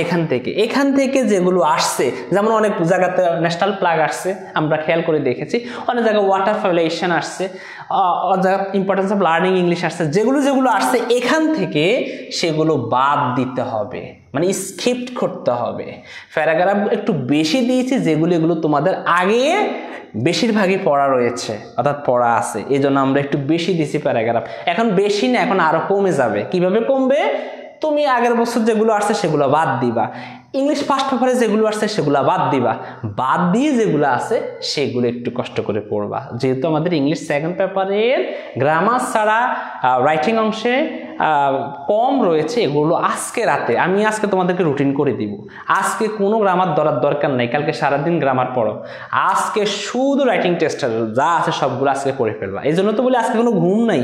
এখান থেকে যেগুলো আসছে, যেমন অনেক জায়গাতে ন্যাশনাল প্লাগ আসছে, আমরা খেয়াল করে দেখেছি, অনেক জায়গায় ওয়াটার ফ্লোরেশন আসছে, অনেক জায়গায় ইম্পর্টেন্স অফ লার্নিং ইংলিশ আসছে, যেগুলো আসছে এখান থেকে সেগুলো বাদ দিতে হবে, মানে স্কিপ করতে হবে। প্যারাগ্রাফ একটু বেশি দিয়েছি, এগুলো তোমাদের আগে বেশিরভাগই পড়া রয়েছে অর্থাৎ পড়া আছে, এই জন্য আমরা একটু বেশি দিছি প্যারাগ্রাফ। এখন বেশি না, এখন আরো কমে যাবে। কিভাবে কমবে? তুমি আগের বছর যেগুলো আসছে সেগুলো বাদ দিবা, ইংলিশ ফার্স্ট পেপারে যেগুলো আসছে সেগুলো বাদ দিবা, বাদ দিয়ে যেগুলো আছে সেগুলো একটু কষ্ট করে পড়বা। যেহেতু আমাদের ইংলিশ সেকেন্ড পেপারের গ্রামার ছাড়া রাইটিং অংশে কম রয়েছে, এগুলো আজকে রাতে আমি তোমাদেরকে রুটিন করে দিব। আজকে কোনো গ্রামার ধরার দরকার নাই, কালকে সারাদিন গ্রামার পড়ো, আজকে শুধু রাইটিং টেস্টার যা আছে সবগুলো আজকে পড়ে ফেলবা। এই জন্য তো বলি আজকে কোনো ঘুম নাই,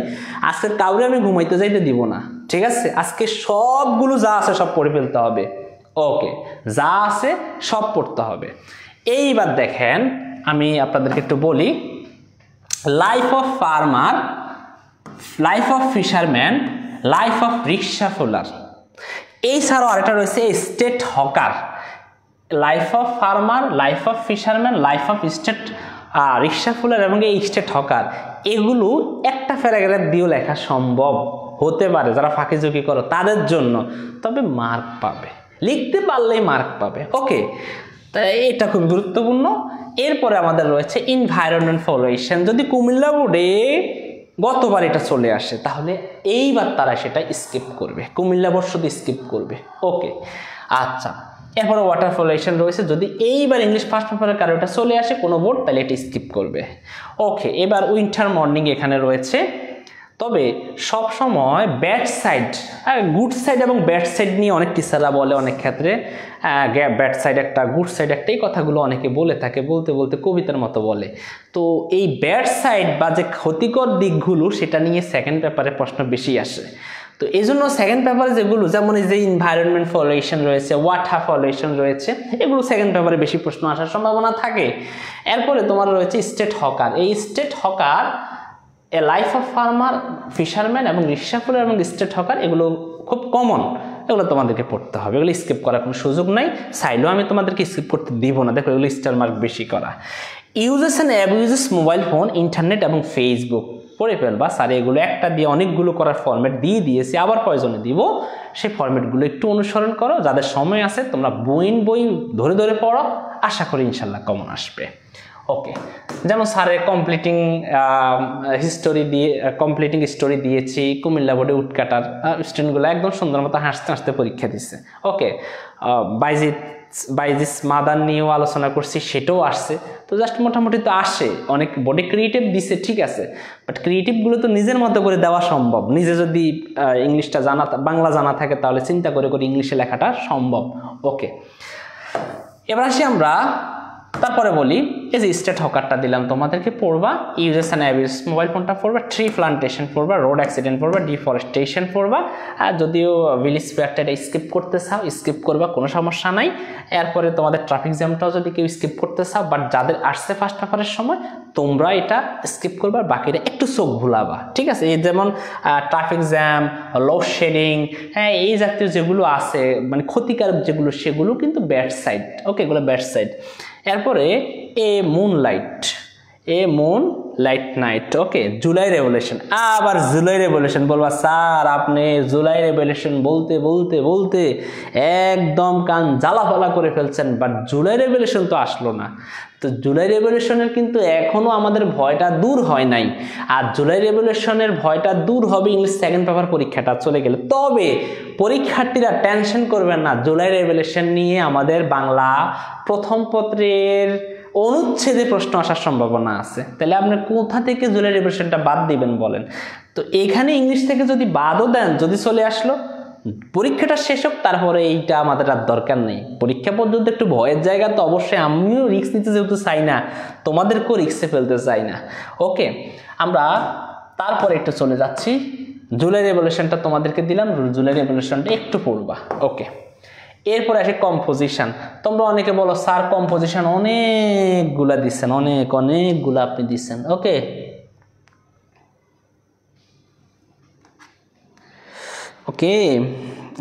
আজকে কাউরে আমি ঘুমাইতে যাইতে দিব না, ঠিক আছে? আজকে সবগুলো যা আছে সব পড়ে ফেলতে হবে। ওকে, যা আছে সব পড়তে হবে। এইবার দেখেন আমি আপনাদেরকে একটু বলি, life of farmer, life of fisherman, life of rickshaw fuller, এই ছাড়াও আরেকটা রয়েছে state hawker. Life of farmer, life of fisherman, life of state rickshaw fuller এবং এই স্টেট হকার, এগুলো একটা প্যারাগ্রাফ দিয়েও লেখা সম্ভব হতে পারে যারা ফাঁকিঝুঁকি করো তাদের জন্য, তবে মার্ক পাবে, লিখতে পারলেই মার্ক পাবে। ওকে, তাই এটা খুব গুরুত্বপূর্ণ। এরপরে আমাদের রয়েছে এনভায়রনমেন্ট ফলোরেশন। যদি কুমিল্লা বোর্ডে গতবার এটা চলে আসে তাহলে এইবার তারা সেটা স্কিপ করবে, কুমিল্লা বোর্ড শুধু স্কিপ করবে। ওকে, আচ্ছা, এরপরে ওয়াটার ফলোরেশন রয়েছে, যদি এইবার ইংলিশ ফার্স্ট পেপারের কারো এটা চলে আসে কোনো বোর্ড তাহলে এটা স্কিপ করবে। ওকে, এবার উইন্টার মর্নিং এখানে রয়েছে, তবে সব সময় ব্যাড সাইড আর গুড সাইড এবং ব্যাড সাইড নিয়ে অনেক টিচাররা বলে, অনেক ক্ষেত্রে ব্যাড সাইড একটা গুড সাইড একটা, এই কথাগুলো অনেকে বলে থাকে, বলতে বলতে কবিতার মতো বলে। তো এই ব্যাড সাইড বা যে ক্ষতিকর দিকগুলো সেটা নিয়ে সেকেন্ড পেপারে প্রশ্ন বেশি আসে। তো এই জন্য সেকেন্ড পেপারে যেগুলো যেমন এই যে এনভায়রনমেন্ট পলিউশন রয়েছে, ওয়াটার পলিউশন রয়েছে, এগুলো সেকেন্ড পেপারে বেশি প্রশ্ন আসার সম্ভাবনা থাকে। এরপরে তোমার রয়েছে স্টেট হকার। এই state hawker, A life of farmer, fisherman এবং রিক্সাফুল এবং স্টেট হকার, এগুলো খুব কমন, এগুলো তোমাদেরকে পড়তে হবে, এগুলো স্কিপ করার কোনো সুযোগ নাই। চাইলেও আমি তোমাদেরকে স্কিপ করতে দিব না, দেখো এগুলো স্টার মার্ক বেশি করা। Uses and abuses mobile phone, internet এবং ফেসবুক পড়ে ফেলবা। স্যার এগুলো একটা দিয়ে অনেকগুলো করার ফরম্যাট দিয়ে দিয়েছি, আবার প্রয়োজনে দিব, সেই ফরম্যাটগুলো একটু অনুসরণ করো। যাদের সময় আছে তোমরা বই ধরে ধরে পড়ো, আশা করি ইনশাল্লাহ কমন আসবে। ওকে, যেমন স্যারের কমপ্লিটিং স্টোরি দিয়েছি, কুমিল্লা বোর্ডে উটকাটার স্টুডেন্টগুলো একদম সুন্দর মতো হাসতে হাসতে পরীক্ষা দিচ্ছে। ওকে, বাইজিস মাদার নিয়েও আলোচনা করছি, সেটাও আসছে। তো জাস্ট মোটামুটি তো আসে, অনেক বোর্ডে ক্রিয়েটিভ দিছে, ঠিক আছে, বাট ক্রিয়েটিভগুলো তো নিজের মতো করে দেওয়া সম্ভব। নিজে যদি ইংলিশটা বাংলা জানা থাকে তাহলে চিন্তা করে ইংলিশে লেখাটা সম্ভব। ওকে, এবার আসি আমরা, তারপরে বলি এই যে স্টেট হকারটা দিলাম তোমাদেরকে, পড়বা ইউজেস অ্যান্ড অ্যাবিউজ মোবাইল ফোনটা পড়বা, ট্রি প্লান্টেশন পড়বা, রোড অ্যাক্সিডেন্ট পড়বা, ডিফরেস্টেশন পড়বা। আর যদিও ভিলেজ ফেয়ারটা স্কিপ করতে চাও স্কিপ করবা, কোনো সমস্যা নাই। এরপরে তোমাদের ট্রাফিক জ্যামটাও যদি কেউ স্কিপ করতে চাও, বাট যাদের আসছে ফার্স্ট পেপারের সময় তোমরা এটা স্কিপ করবা, বাকিটা একটু চোখ ভুলাবা, ঠিক আছে। এই যেমন ট্রাফিক জ্যাম, লোডশেডিং, হ্যাঁ, এই জাতীয় যেগুলো আছে মানে ক্ষতিকারক যেগুলো, সেগুলো কিন্তু ব্যাড সাইড। ওকে, এগুলো ব্যাড সাইড। এরপরে এ মুন লাইট নাইট। ওকে, জুলাই রেভলিউশন, আবার জুলাই রেভলিউশন বলবা স্যার আপনি জুলাই রেভলিউশন বলতে বলতে বলতে একদম কান জ্বালাফালা করে ফেলছেন, বাট জুলাই রেভলিউশন তো আসলো না। তো জুলাই রেভলিউশনের কিন্তু এখনো আমাদের ভয়টা দূর হয় নাই, আর জুলাই রেভলিউশনের ভয়টা দূর হবে ইংলিশ সেকেন্ড পেপার পরীক্ষাটা চলে গেলে। তবে পরীক্ষার্থীরা টেনশন করবেন না, জুলাই রেভলিউশন নিয়ে আমাদের বাংলা প্রথম পত্রের অনুচ্ছেদে প্রশ্ন আসার সম্ভাবনা আছে। তাহলে আপনি কোথা থেকে জুলাই রেভলিউশনটা বাদ দিবেন বলেন? তো এখানে ইংলিশ থেকে যদি বাদও দেন, যদি চলে আসলো, পরীক্ষাটা শেষ হোক, তারপরে এইটা আমাদের আর দরকার নেই। পরীক্ষা পর্যন্ত একটু ভয়ের জায়গা, তো অবশ্যই আমিও রিস্ক নিতে যেহেতু চাই না, তোমাদেরকেও রিস্কে ফেলতে চাই না। ওকে, আমরা তারপরে একটু চলে যাচ্ছি, জুলাই রেভলিউশনটা তোমাদেরকে দিলাম, জুলাই রেভলিউশনটা একটু পড়বা। ওকে, এরপরে আসে কম্পোজিশন। তোমরা অনেকে বলো স্যার কম্পোজিশন অনেকগুলা দিচ্ছেন, অনেকগুলা আপনি দিচ্ছেন। ওকে, ওকে,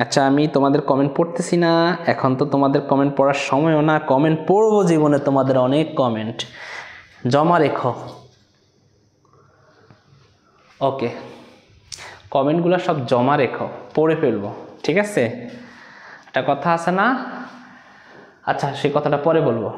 আচ্ছা আমি তোমাদের কমেন্ট পড়তেছি না, এখন তো তোমাদের কমেন্ট পড়ার সময়ও না, কমেন্ট পড়বো জীবনে, তোমাদের অনেক কমেন্ট জমা রেখো। ওকে, কমেন্টগুলো সব জমা রেখো, পড়ে ফেলবো, ঠিক আছে। একটা কথা আছে না, আচ্ছা সেই কথাটা পরে বলবো।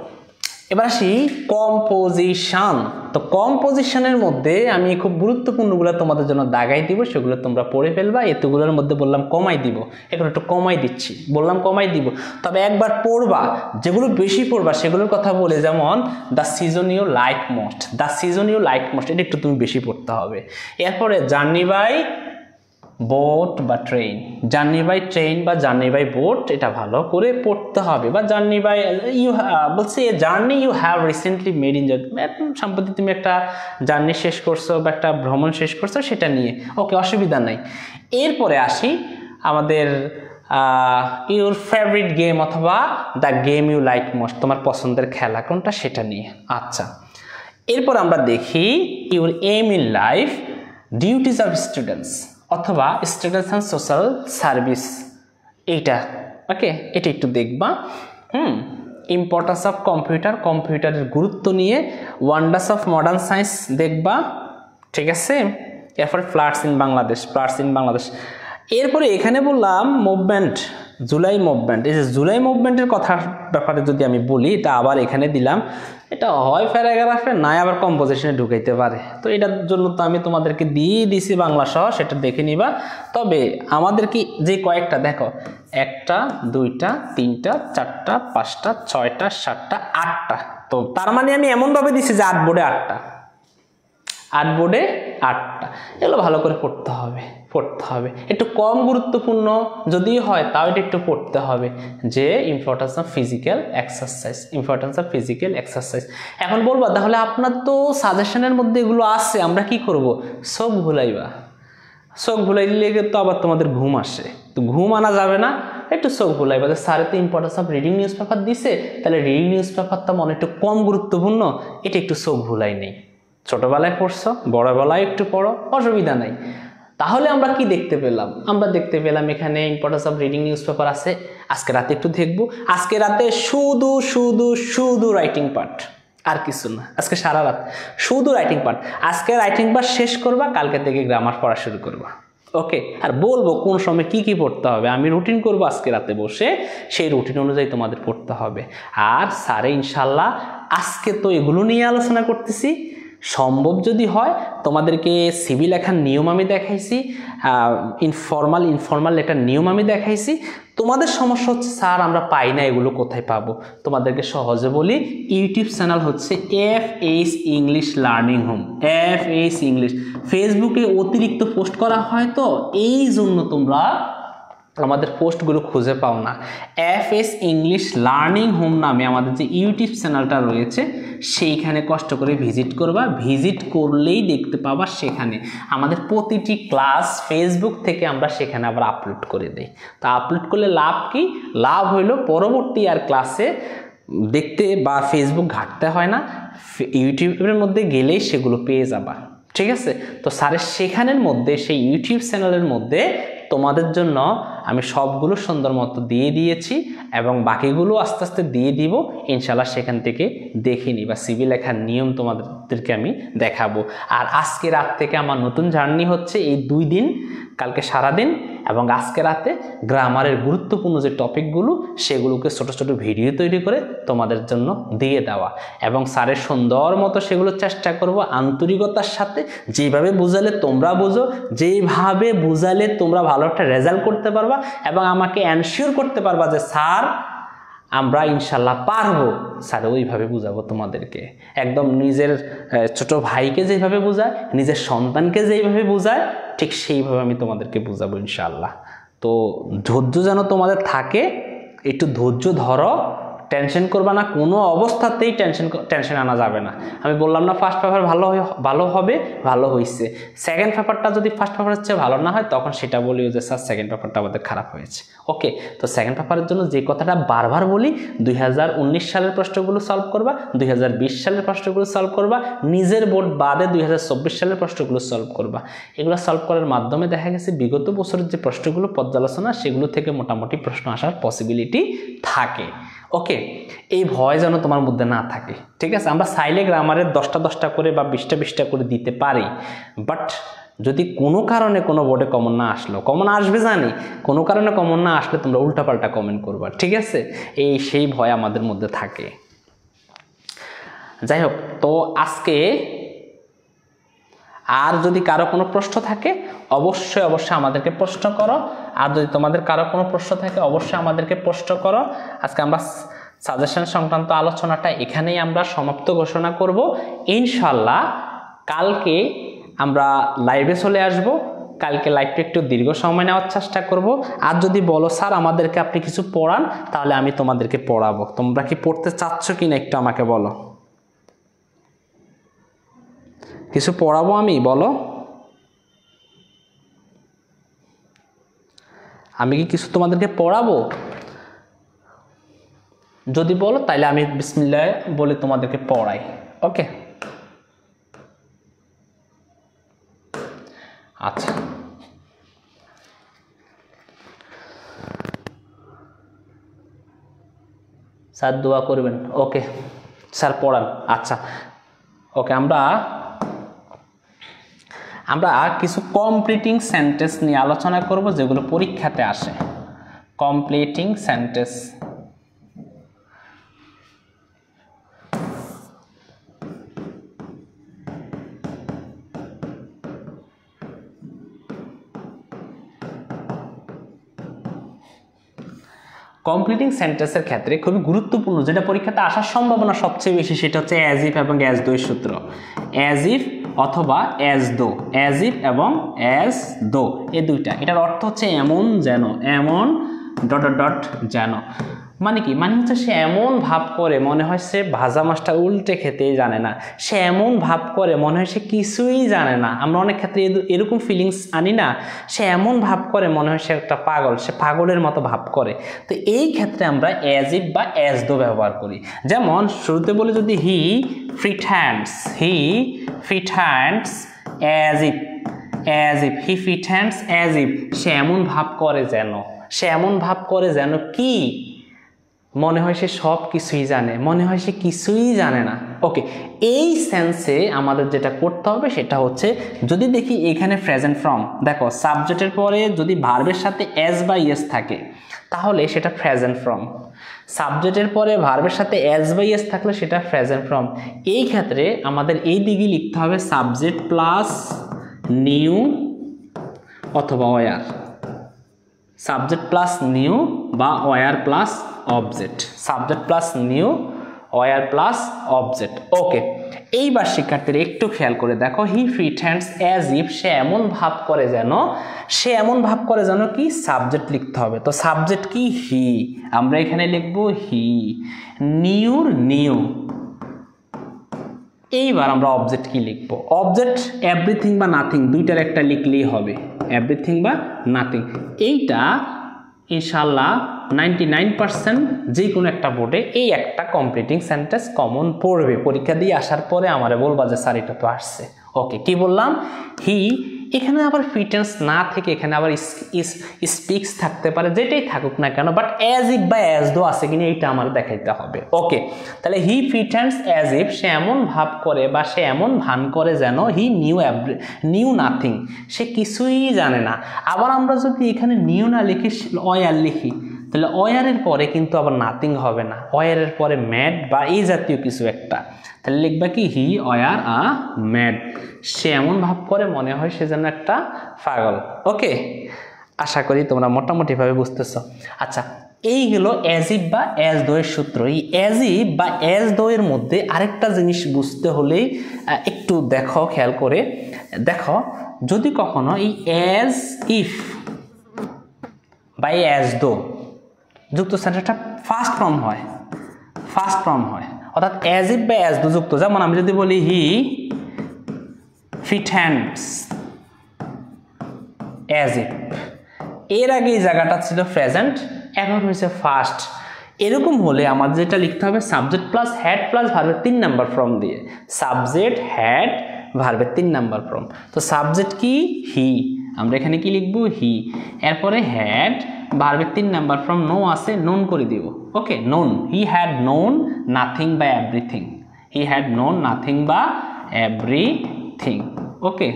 এবার আসি কম্পোজিশন। তো কম্পোজিশনের মধ্যে আমি খুব গুরুত্বপূর্ণগুলো তোমাদের জন্য দাগাই দিব, সেগুলো তোমরা পড়ে ফেলবা। এতগুলোর মধ্যে বললাম কমাই দিব, এখন একটু কমাই দিচ্ছি, বললাম কমাই দিব, তবে একবার পড়বা, যেগুলো বেশি পড়বা সেগুলোর কথা বলে, যেমন the season you like most, the season you like most, এটা একটু তুমি বেশি পড়তে হবে। এরপরে জার্নি বাই বোট বা ট্রেন, জার্নি বাই ট্রেন বা জার্নি বাই বোট, এটা ভালো করে পড়তে হবে। বা জার্নি বাই বলছে journey you have recently made in, সম্প্রতি তুমি একটা জার্নি শেষ করছো বা একটা ভ্রমণ শেষ করছো, সেটা নিয়ে। ওকে, অসুবিধা নাই। এরপরে আসি আমাদের ইউর ফেভারিট গেম অথবা the game you like most, তোমার পছন্দের খেলা কোনটা সেটা নিয়ে। আচ্ছা, এরপর আমরা দেখি your aim in life, duties of students অথবা স্টুডেন্টস অ্যান্ড সোশ্যাল সার্ভিস, এইটা। ওকে, এটা একটু দেখবা। ইম্পর্টেন্স অফ কম্পিউটার, কম্পিউটারের গুরুত্ব নিয়ে। ওয়ান্ডার্স অফ মডার্ন সায়েন্স দেখবা, ঠিক আছে। এরপরে ফ্লাডস ইন বাংলাদেশ। এরপরে এখানে বললাম মুভমেন্ট, জুলাই মুভমেন্ট। এই যে জুলাই মুভমেন্টের কথার ব্যাপারে যদি আমি বলি, এটা আবার এখানে দিলাম, এটা হয় প্যারাগ্রাফে, নাই আবার কম্পোজিশনে ঢুকাইতে পারে। তো এটার জন্য তো আমি তোমাদেরকে দিয়ে দিছি বাংলা সহ, সেটা দেখে নিবা। তবে আমাদের কি যে কয়েকটা দেখো, 1টা 2টা 3টা 4টা 5টা 6টা 7টা 8টা, তো তার মানে আমি এমনভাবে দিছি যে 8 বোর্ডে 8টা, 8 বোর্ডে 8টা। এগুলো ভালো করে পড়তে হবে। একটু কম গুরুত্বপূর্ণ যদি হয় তাও এটা একটু পড়তে হবে, যে ইম্পর্টেন্স অফ ফিজিক্যাল এক্সারসাইজ। এখন বলবা তাহলে আপনার তো সাজেশনের মধ্যে এগুলো আছে, আমরা কি করব? সব ভুলাইবা, চোখ ভুলাই দিলে তো আবার তোমাদের ঘুম আসে, তো ঘুম আনা যাবে না, একটু চোখ ভুলাইবা যে স্যারে তো importance of reading news paper দিছে, তাহলে রিডিং নিউজ পেপারটা মনে একটু কম গুরুত্বপূর্ণ, এটা একটু চোখ ভুলাই নেই। ছোটবেলায় পড়ছো, বড়বেলায় একটু পড়ো, অসুবিধা নাই। তাহলে আমরা কি দেখতে পেলাম? আমরা দেখতে পেলাম এখানে importance of reading news paper আছে, আজকে রাতে একটু দেখবো। আজকে রাতে শুধু শুধু শুধু রাইটিং পার্ট, আর কিছু না। আজকে সারা রাত শুধু রাইটিং পার্ট। আজকে রাইটিং পার্ট শেষ করবা, কালকে থেকে গ্রামার পড়া শুরু করবা। ওকে, আর বলবো কোন সময় কি কি পড়তে হবে, আমি রুটিন করবো আজকে রাতে বসে, সেই রুটিন অনুযায়ী তোমাদের পড়তে হবে। আর স্যারে ইনশাল্লাহ আজকে তো এগুলো নিয়ে আলোচনা করতেছি, সম্ভব যদি হয় তোমাদেরকে সিভি লেখার নিয়ম আমি দেখাইছি, ইনফর্মাল লেটার নিয়ম আমি দেখাইছি। তোমাদের সমস্যা হচ্ছে স্যার আমরা পাই না, এগুলো কোথায় পাবো? তোমাদেরকে সহজে বলি, ইউটিউব চ্যানেল হচ্ছে FH English learning home, FH English. ফেসবুকে অতিরিক্ত পোস্ট করা হয়, তো এই জন্য তোমরা আমাদের পোস্টগুলো খুঁজে পাও না। FH ইংলিশ লার্নিং হোম নামে আমাদের যে ইউটিউব চ্যানেলটা রয়েছে, সেইখানে কষ্ট করে ভিজিট করবা, ভিজিট করলেই দেখতে পাবা সেখানে আমাদের প্রতিটি ক্লাস ফেসবুক থেকে আমরা সেখানে আবার আপলোড করে দিই। তা আপলোড করলে লাভ কি? লাভ হইলো পরবর্তী আর ক্লাসে দেখতে বা ফেসবুক ঘাঁটতে হয় না, ইউটিউবের মধ্যে গেলেই সেগুলো পেয়ে যাবা। ঠিক আছে? তো স্যারের সেখানের মধ্যে, সেই ইউটিউব চ্যানেলের মধ্যে তোমাদের জন্য আমি সবগুলো সুন্দর মতো দিয়ে দিয়েছি, এবং বাকিগুলো আস্তে আস্তে দিয়ে দিব ইনশাল্লাহ। সেখান থেকে দেখে নিবা, সিভি লেখার নিয়ম তোমাদেরকে আমি দেখাবো। আর আজকে রাত থেকে আমার নতুন জার্নি হচ্ছে এই 2 দিন, কালকে সারাদিন এবং আজকে রাতে গ্রামারের গুরুত্বপূর্ণ যে টপিকগুলো, সেগুলোকে ছোট ছোট ভিডিও তৈরি করে তোমাদের জন্য দিয়ে দেওয়া, এবং স্যারের সুন্দর মতো সেগুলো চেষ্টা করব আন্তরিকতার সাথে, যেভাবে বুঝালে তোমরা বুঝো, যেভাবে বুঝালে তোমরা ভালো একটা রেজাল্ট করতে পারবা, এবং আমাকে এনশিওর করতে পারবা যে স্যার আমরা ইনশাল্লাহ পারবো। স্যার ওইভাবে বুঝাবো তোমাদেরকে, একদম নিজের ছোট ভাইকে যেভাবে বুঝায়, নিজের সন্তানকে যেইভাবে বুঝায়, ঠিক সেইভাবে আমি তোমাদেরকে বুঝাবো ইনশাল্লাহ। তো ধৈর্য যেন তোমাদের থাকে, একটু ধৈর্য ধরো, টেনশন করবা না, কোনো অবস্থাতেই টেনশন আনা যাবে না। আমি বললাম না ফার্স্ট পেপার ভালো হবে, ভালো হয়েছে। সেকেন্ড পেপারটা যদি ফার্স্ট পেপারের চেয়ে ভালো না হয়, তখন সেটা বলি যে স্যার সেকেন্ড পেপারটা আমাদের খারাপ হয়েছে। ওকে, তো সেকেন্ড পেপারের জন্য যে কথাটা বারবার বলি, 2019 সালের প্রশ্নগুলো সলভ করবা, 2020 সালের প্রশ্নগুলো সলভ করবা, নিজের বোর্ড বাদে 2024 সালের প্রশ্নগুলো সলভ করবা। এগুলো সলভ করার মাধ্যমে দেখা গেছে বিগত বছরের যে প্রশ্নগুলো পর্যালোচনা, সেগুলো থেকে মোটামুটি প্রশ্ন আসার পসিবিলিটি থাকে। ওকে, এই ভয় যেন তোমার মধ্যে না থাকে। ঠিক আছে? আমরা চাইলে গ্রামারের 10টা করে বা 20টা করে দিতে পারি, বাট যদি কোনো কারণে কোনো বোর্ডে কমন না আসলো, কমন আসবে জানি, কোনো কারণে কমন না আসলে তোমরা উল্টাপাল্টা কমেন্ট করবা। ঠিক আছে? সেই ভয় আমাদের মধ্যে থাকে। যাই হোক, তো আজকে আর যদি কারো কোনো প্রশ্ন থাকে অবশ্যই আমাদেরকে প্রশ্ন করো। আর যদি তোমাদের কারো কোনো প্রশ্ন থাকে অবশ্যই আমাদেরকে প্রশ্ন করো। আজকে আমরা সাজেশন সংক্রান্ত আলোচনাটা এখানেই আমরা সমাপ্ত ঘোষণা করব। ইনশাল্লাহ কালকে আমরা লাইভে চলে আসব। কালকে লাইভটা একটু দীর্ঘ সময় নেওয়ার চেষ্টা করব। আর যদি বলো স্যার আমাদেরকে আপনি কিছু পড়ান, তাহলে আমি তোমাদেরকে পড়াবো। তোমরা কি পড়তে চাচ্ছ কিনা একটু আমাকে বলো। কিছু পড়াবো আমি, বলো। আমি কি কিছু তোমাদেরকে পড়াবো? যদি বলো তাহলে আমি বিসমিল্লাহ বলে তোমাদেরকে পড়াই। ওকে, আচ্ছা। স্যার দোয়া করবেন। ওকে স্যার পড়ান। আচ্ছা ওকে, আমরা কিছু কমপ্লিটিং সেন্টেন্স নিয়ে আলোচনা করব, যেগুলো পরীক্ষাতে আসে। Completing sentence. কমপ্লিটিং সেন্টেন্সের ক্ষেত্রে খুবই গুরুত্বপূর্ণ, যেটা পরীক্ষাতে আসার সম্ভাবনা সবচেয়ে বেশি, সেটা হচ্ছে অ্যাজ ইফ এবং অ্যাজ দো এর সূত্র। অ্যাজ ইফ অথবা অ্যাজ দো, অ্যাজ ইফ এবং অ্যাজ দো, এই দুইটা। এটার অর্থ হচ্ছে এমন যেন, এমন ডট ডট যেন। মানে কি, মানে হচ্ছে সে এমন ভাব করে মনে হয় সে ভাজা মাছটা উল্টে খেতেই জানে না, সে এমন ভাব করে মনে হয় সে কিছুই জানে না। আমরা অনেক ক্ষেত্রে এরকম ফিলিংস আনি না, সে এমন ভাব করে মনে হয় সে একটা পাগল, সে পাগলের মতো ভাব করে। তো এই ক্ষেত্রে আমরা অ্যাজ ইফ বা অ্যাজ দো ব্যবহার করি। যেমন শুরুতে বলে যদি he pretends as if, he pretends as if, সে এমন ভাব করে যেন, সে এমন ভাব করে যেন কি, মনে হয় সে সব কিছুই জানে, মনে হয় সে কিছুই জানে না। ওকে, এই সেন্সে আমাদের যেটা করতে হবে সেটা হচ্ছে, যদি দেখি এখানে প্রেজেন্ট ফর্ম, দেখো সাবজেক্টের পরে যদি ভার্বের সাথে এস বা ইয়েস থাকে তাহলে সেটা প্রেজেন্ট ফর্ম, সাবজেক্টের পরে ভার্বের সাথে এস বা ইয়েস থাকলে সেটা প্রেজেন্ট ফর্ম। এই ক্ষেত্রে আমাদের এই দিকে লিখতে হবে সাবজেক্ট প্লাস নিউ অথবা ওয়ার, সাবজেক্ট প্লাস নিউ বা war plus object, subject plus new war plus object. Okay, এইবার শিক্ষার্থীরা একটু খেয়াল করে দেখো, হি প্রিটেন্ডস অ্যাজ ইফ, সে এমন ভাব করে যেন, সে এমন ভাব করে যেন কি, সাবজেক্ট লিখতে হবে। তো সাবজেক্ট কি, হি, আমরা এখানে লিখব হি, নিউর নিউ। এইবার আমরা অবজেক্ট কি লিখবো, অবজেক্ট এভরিথিং বা নাথিং দুইটার একটা লিখলেই হবে, এভরিথিং বা নাথিং। এইটা ইনশাল্লাহ 99% যে কোনো একটা বোর্ডে এই একটা কমপ্লিটিং সেন্টেন্স কমন পড়বে, পরীক্ষা দিয়ে আসার পরে আমারে বলবা যে স্যার এটা তো আসছে। ওকে, কি বললাম, হি, এখানে আবার প্রিটেন্স না থেকে এখানে আবার স্পিক্স থাকতে পারে, যেটাই থাকুক না কেন, বাট অ্যাজ ইফ বা অ্যাজ দো আছে কিনা এইটা আমার দেখাইতে হবে। ওকে, তাহলে হি প্রিটেন্ডস অ্যাজ ইফ, সে এমন ভাব করে বা সে এমন ভান করে যেন হি নিউ নাথিং, সে কিছুই জানে না। আবার আমরা যদি এখানে নিউ না লিখি ওয়ার লিখি, তাহলে ওয়ারের পরে কিন্তু আবার নাথিং হবে না, ওয়ারের পরে ম্যাড বা এই জাতীয় কিছু একটা, তাহলে লিখবা কি, হি ওয়ার আ ম্যাড, সে এমন ভাব করে মনে হয় সে যেন একটা পাগল। ওকে, আশা করি তোমরা মোটামুটিভাবে বুঝতেছ। আচ্ছা, এই হলো অ্যাজ ইফ বা অ্যাজ দো এর সূত্র। এই অ্যাজ ইফ বা অ্যাজ দো এর মধ্যে আরেকটা জিনিস বুঝতে হলেই একটু দেখো, খেয়াল করে দেখো, যদি কখনো এই অ্যাজ ইফ বা অ্যাজ দো যুক্ত সেন্টেন্সটা ফার্স্ট ফর্ম হয়, অর্থাৎ অ্যাজ ইফ বা অ্যাজ দো যুক্ত, যেমন আমি যদি বলি হি প্রিটেন্ডস অ্যাজ ইফ, এর আগে এই জায়গাটা ছিল প্রেজেন্ট, এখন হয়েছে ফার্স্ট। এরকম হলে আমাদের যেটা লিখতে হবে সাবজেক্ট প্লাস হ্যাড প্লাস ভার্বের 3 নাম্বার ফর্ম দিয়ে, সাবজেক্ট হ্যাড ভার্বের 3 নাম্বার ফর্ম। তো সাবজেক্ট কি, হি, আমরা এখানে কি লিখব, হি, এরপরে হ্যাড ভার্বের 3 নাম্বার ফর্ম নো আছে, নোন করে দিব। Okay, known, he had known nothing বা everything, he had known nothing বা এভরিথিং। ওকে,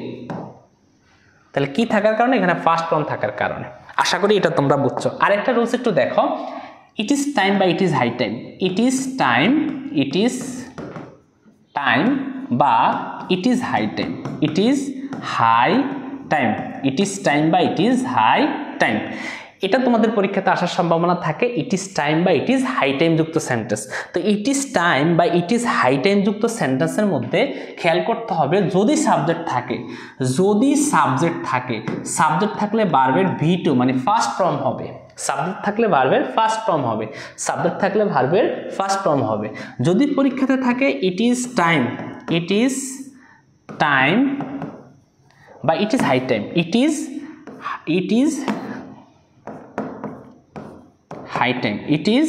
তাহলে কি থাকার কারণে, এখানে ফার্স্ট ফর্ম থাকার কারণে। আশা করি এটা তোমরা বুঝছো। আরেকটা রুলস একটু দেখো, ইট ইজ টাইম বা it is high time, it is time বা it is high time, it is high time, it is time বা ইট ইজ হাই টাইম, এটা তোমাদের পরীক্ষাতে আসার সম্ভাবনা থাকে। ইট ইজ টাইম বা ইট ইজ হাই টাইম যুক্ত সেন্টেন্স। তো ইট ইজ টাইম বা ইট ইজ হাই টাইম যুক্ত সেন্টেন্সের মধ্যে খেয়াল করতে হবে, যদি সাবজেক্ট থাকে, সাবজেক্ট থাকলে ভার্বের V2 মানে ফার্স্ট ফর্ম হবে, সাবজেক্ট থাকলে ভার্বের ফার্স্ট ফর্ম হবে, সাবজেক্ট থাকলে ভার্বের ফার্স্ট ফর্ম হবে। যদি পরীক্ষাতে থাকে ইট ইজ টাইম বা it is high time, it is high time, it is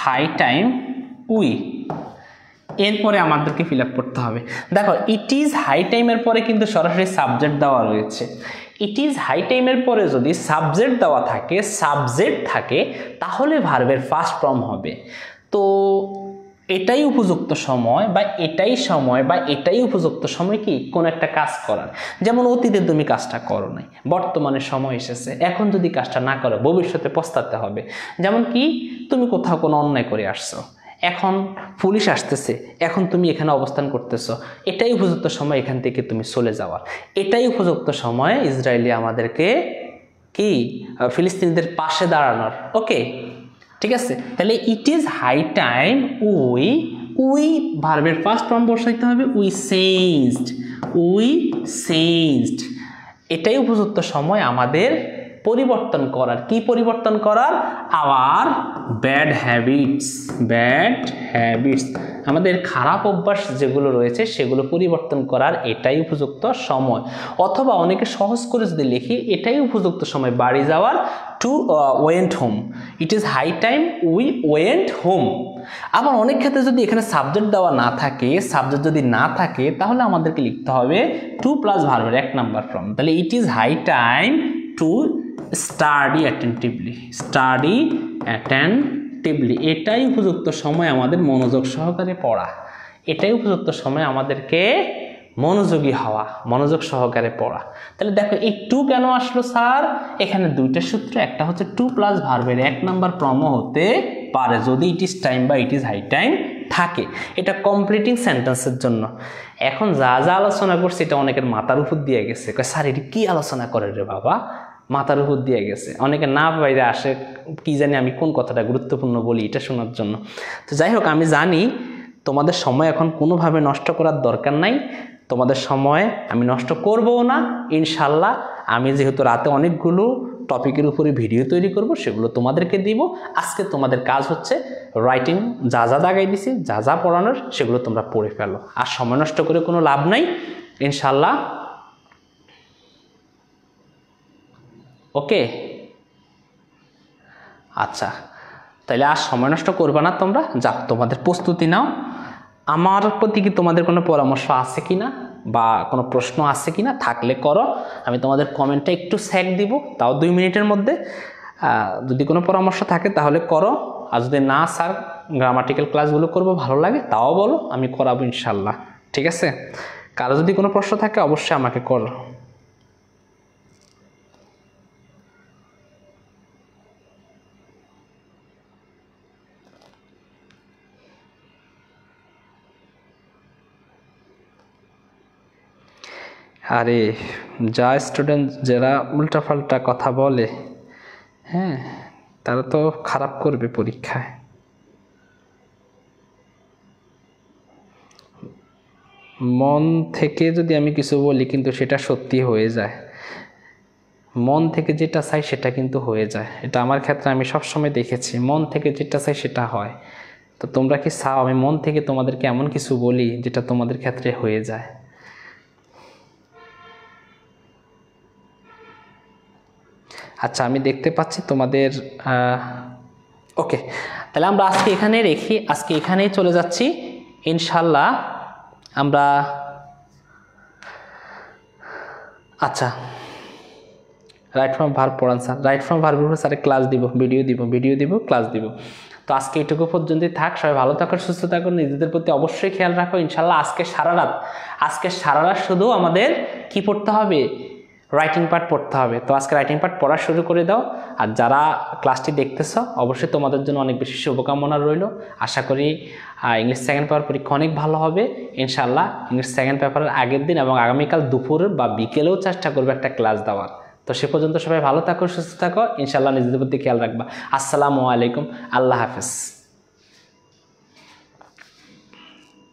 high time we, এরপরে আমাদেরকে ফিল আপ করতে হবে। দেখো, ইট ইজ হাই টাইমের পরে কিন্তু সরাসরি সাবজেক্ট দেওয়া রয়েছে। ইট ইজ হাই টাইমের পরে যদি সাবজেক্ট দেওয়া থাকে, তাহলে ভার্বের ফার্স্ট ফর্ম হবে। তো এটাই উপযুক্ত সময় বা এটাই উপযুক্ত সময় কি, কোন একটা কাজ করার। যেমন অতীতে তুমি কাজটা করো নাই, বর্তমানে সময় এসেছে, এখন যদি কাজটা না করো ভবিষ্যতে পস্তাতে হবে। যেমন কি, তুমি কোথাও কোনো অন্যায় করে আসছো, এখন পুলিশ আসতেছে, এখন তুমি এখানে অবস্থান করতেছো, এটাই উপযুক্ত সময় এখান থেকে তুমি চলে যাওয়ার। এটাই উপযুক্ত সময় ইসরায়েলি আমাদেরকে কি, ফিলিস্তিনিদের পাশে দাঁড়ানোর। ওকে, ঠিক আছে। তাহলে it is high time we ভার্বের ফার্স্ট ফর্ম বসাইতে হবে, উই চেঞ্জড। এটাই উপযুক্ত সময় আমাদের পরিবর্তন করার। কি পরিবর্তন করার? Our bad habits, bad habits আমাদের খারাপ অভ্যাস যেগুলো রয়েছে সেগুলো পরিবর্তন করার এটাই উপযুক্ত সময়। অথবা অনেকে সহজ করে যদি লিখি, এটাই উপযুক্ত সময় বাড়ি যাওয়ার, to went home, it is high time we went home. আবার অনেক ক্ষেত্রে যদি এখানে সাবজেক্ট দেওয়া না থাকে, সাবজেক্ট যদি না থাকে তাহলে আমাদেরকে লিখতে হবে টু প্লাস ভার্বের 1 নাম্বার ফর্ম। তাহলে it is high time to study attentively, study attentively, এটাই উপযুক্ত সময় আমাদের মনোযোগ সহকারে পড়া, এটাই উপযুক্ত সময় আমাদেরকে মনোযোগী হওয়া, মনোযোগ সহকারে পড়া। তাহলে দেখো এই টু কেন আসলো স্যার? এখানে দুইটা সূত্র, একটা হচ্ছে টু প্লাস ভার্বের 1 নাম্বার ফর্মও হতে পারে যদি ইট ইজ টাইম বা ইট ইজ হাই টাইম থাকে, এটা কমপ্লিটিং সেন্টেন্সের জন্য। এখন যা যা আলোচনা করছে এটা অনেকের মাথার উপর দিয়ে গেছে, স্যার এটি কি আলোচনা করে রে বাবা, মাথার উপর দিয়ে গেছে। অনেকে না বাইরে আসে কি জানি আমি কোন কথাটা গুরুত্বপূর্ণ বলি এটা শোনার জন্য। তো যাই হোক, আমি জানি তোমাদের সময় এখন কোনোভাবে নষ্ট করার দরকার নাই, তোমাদের সময় আমি নষ্ট করবও না ইনশাল্লাহ। আমি যেহেতু রাতে অনেকগুলো টপিকের উপরে ভিডিও তৈরি করব, সেগুলো তোমাদেরকে দিব। আজকে তোমাদের কাজ হচ্ছে রাইটিং, যা যা দাগাই দিছি, যা যা পড়ানোর সেগুলো তোমরা পড়ে ফেলো, আর সময় নষ্ট করে কোনো লাভ নাই ইনশাল্লাহ। ওকে, আচ্ছা, তাইলে আর সময় নষ্ট করবে না তোমরা, যাও তোমাদের প্রস্তুতি নাও। আমার প্রতি কি তোমাদের কোনো পরামর্শ আছে কি না, বা কোনো প্রশ্ন আছে কি না, থাকলে করো, আমি তোমাদের কমেন্টটা একটু স্যাক দিব, তাও 2 মিনিটের মধ্যে। যদি কোনো পরামর্শ থাকে তাহলে করো, আর যদি না স্যার গ্রামাটিক্যাল ক্লাসগুলো করবো ভালো লাগে তাও বলো, আমি করাবো ইনশাল্লাহ। ঠিক আছে, কারো যদি কোনো প্রশ্ন থাকে অবশ্যই আমাকে করো। আরে যা স্টুডেন্ট যারা উল্টাপাল্টা কথা বলে, হ্যাঁ, তারা তো খারাপ করবে পরীক্ষায়। মন থেকে যদি আমি কিছু বলি কিন্তু সেটা সত্যি হয়ে যায়, মন থেকে যেটা চাই সেটা কিন্তু হয়ে যায়, এটা আমার ক্ষেত্রে আমি সবসময় দেখেছি, মন থেকে যেটা চাই সেটা হয়। তো তোমরা কি চাও আমি মন থেকে তোমাদেরকে এমন কিছু বলি যেটা তোমাদের ক্ষেত্রে হয়ে যায়? আচ্ছা, আমি দেখতে পাচ্ছি তোমাদের ওকে, তাহলে আমরা আজকে এখানে রেখি, আজকে এখানেই চলে যাচ্ছি ইনশাল্লাহ আমরা। আচ্ছা, রাইট ফ্রম ভার্ব পড়ান স্যার, রাইট ফ্রম ভার্বের উপর স্যার ক্লাস দিব, ভিডিও দিব, ক্লাস দিব। তো আজকে এটুকু পর্যন্তই থাক, সবাই ভালো থাকো, সুস্থ থাকো, নিজেদের প্রতি অবশ্যই খেয়াল রাখো ইনশাল্লাহ। আজকে সারা রাত শুধু আমাদের কি পড়তে হবে, রাইটিং পার্ট পড়তে হবে। তো আজকে রাইটিং পার্ট পড়া শুরু করে দাও। আর যারা ক্লাসটি দেখতেছ অবশ্যই তোমাদের জন্য অনেক বেশি শুভকামনা রইল। আশা করি ইংলিশ সেকেন্ড পেপার পরীক্ষা অনেক ভালো হবে ইনশাল্লাহ। ইংলিশ সেকেন্ড পেপারের আগের দিন এবং আগামীকাল দুপুর বা বিকেলেও চেষ্টা করবে একটা ক্লাস দেওয়ার। তো সে পর্যন্ত সবাই ভালো থাকো, সুস্থ থাকো ইনশাল্লাহ, নিজেদের প্রতি খেয়াল রাখবা। আসসালামু আলাইকুম, আল্লাহ হাফেজ।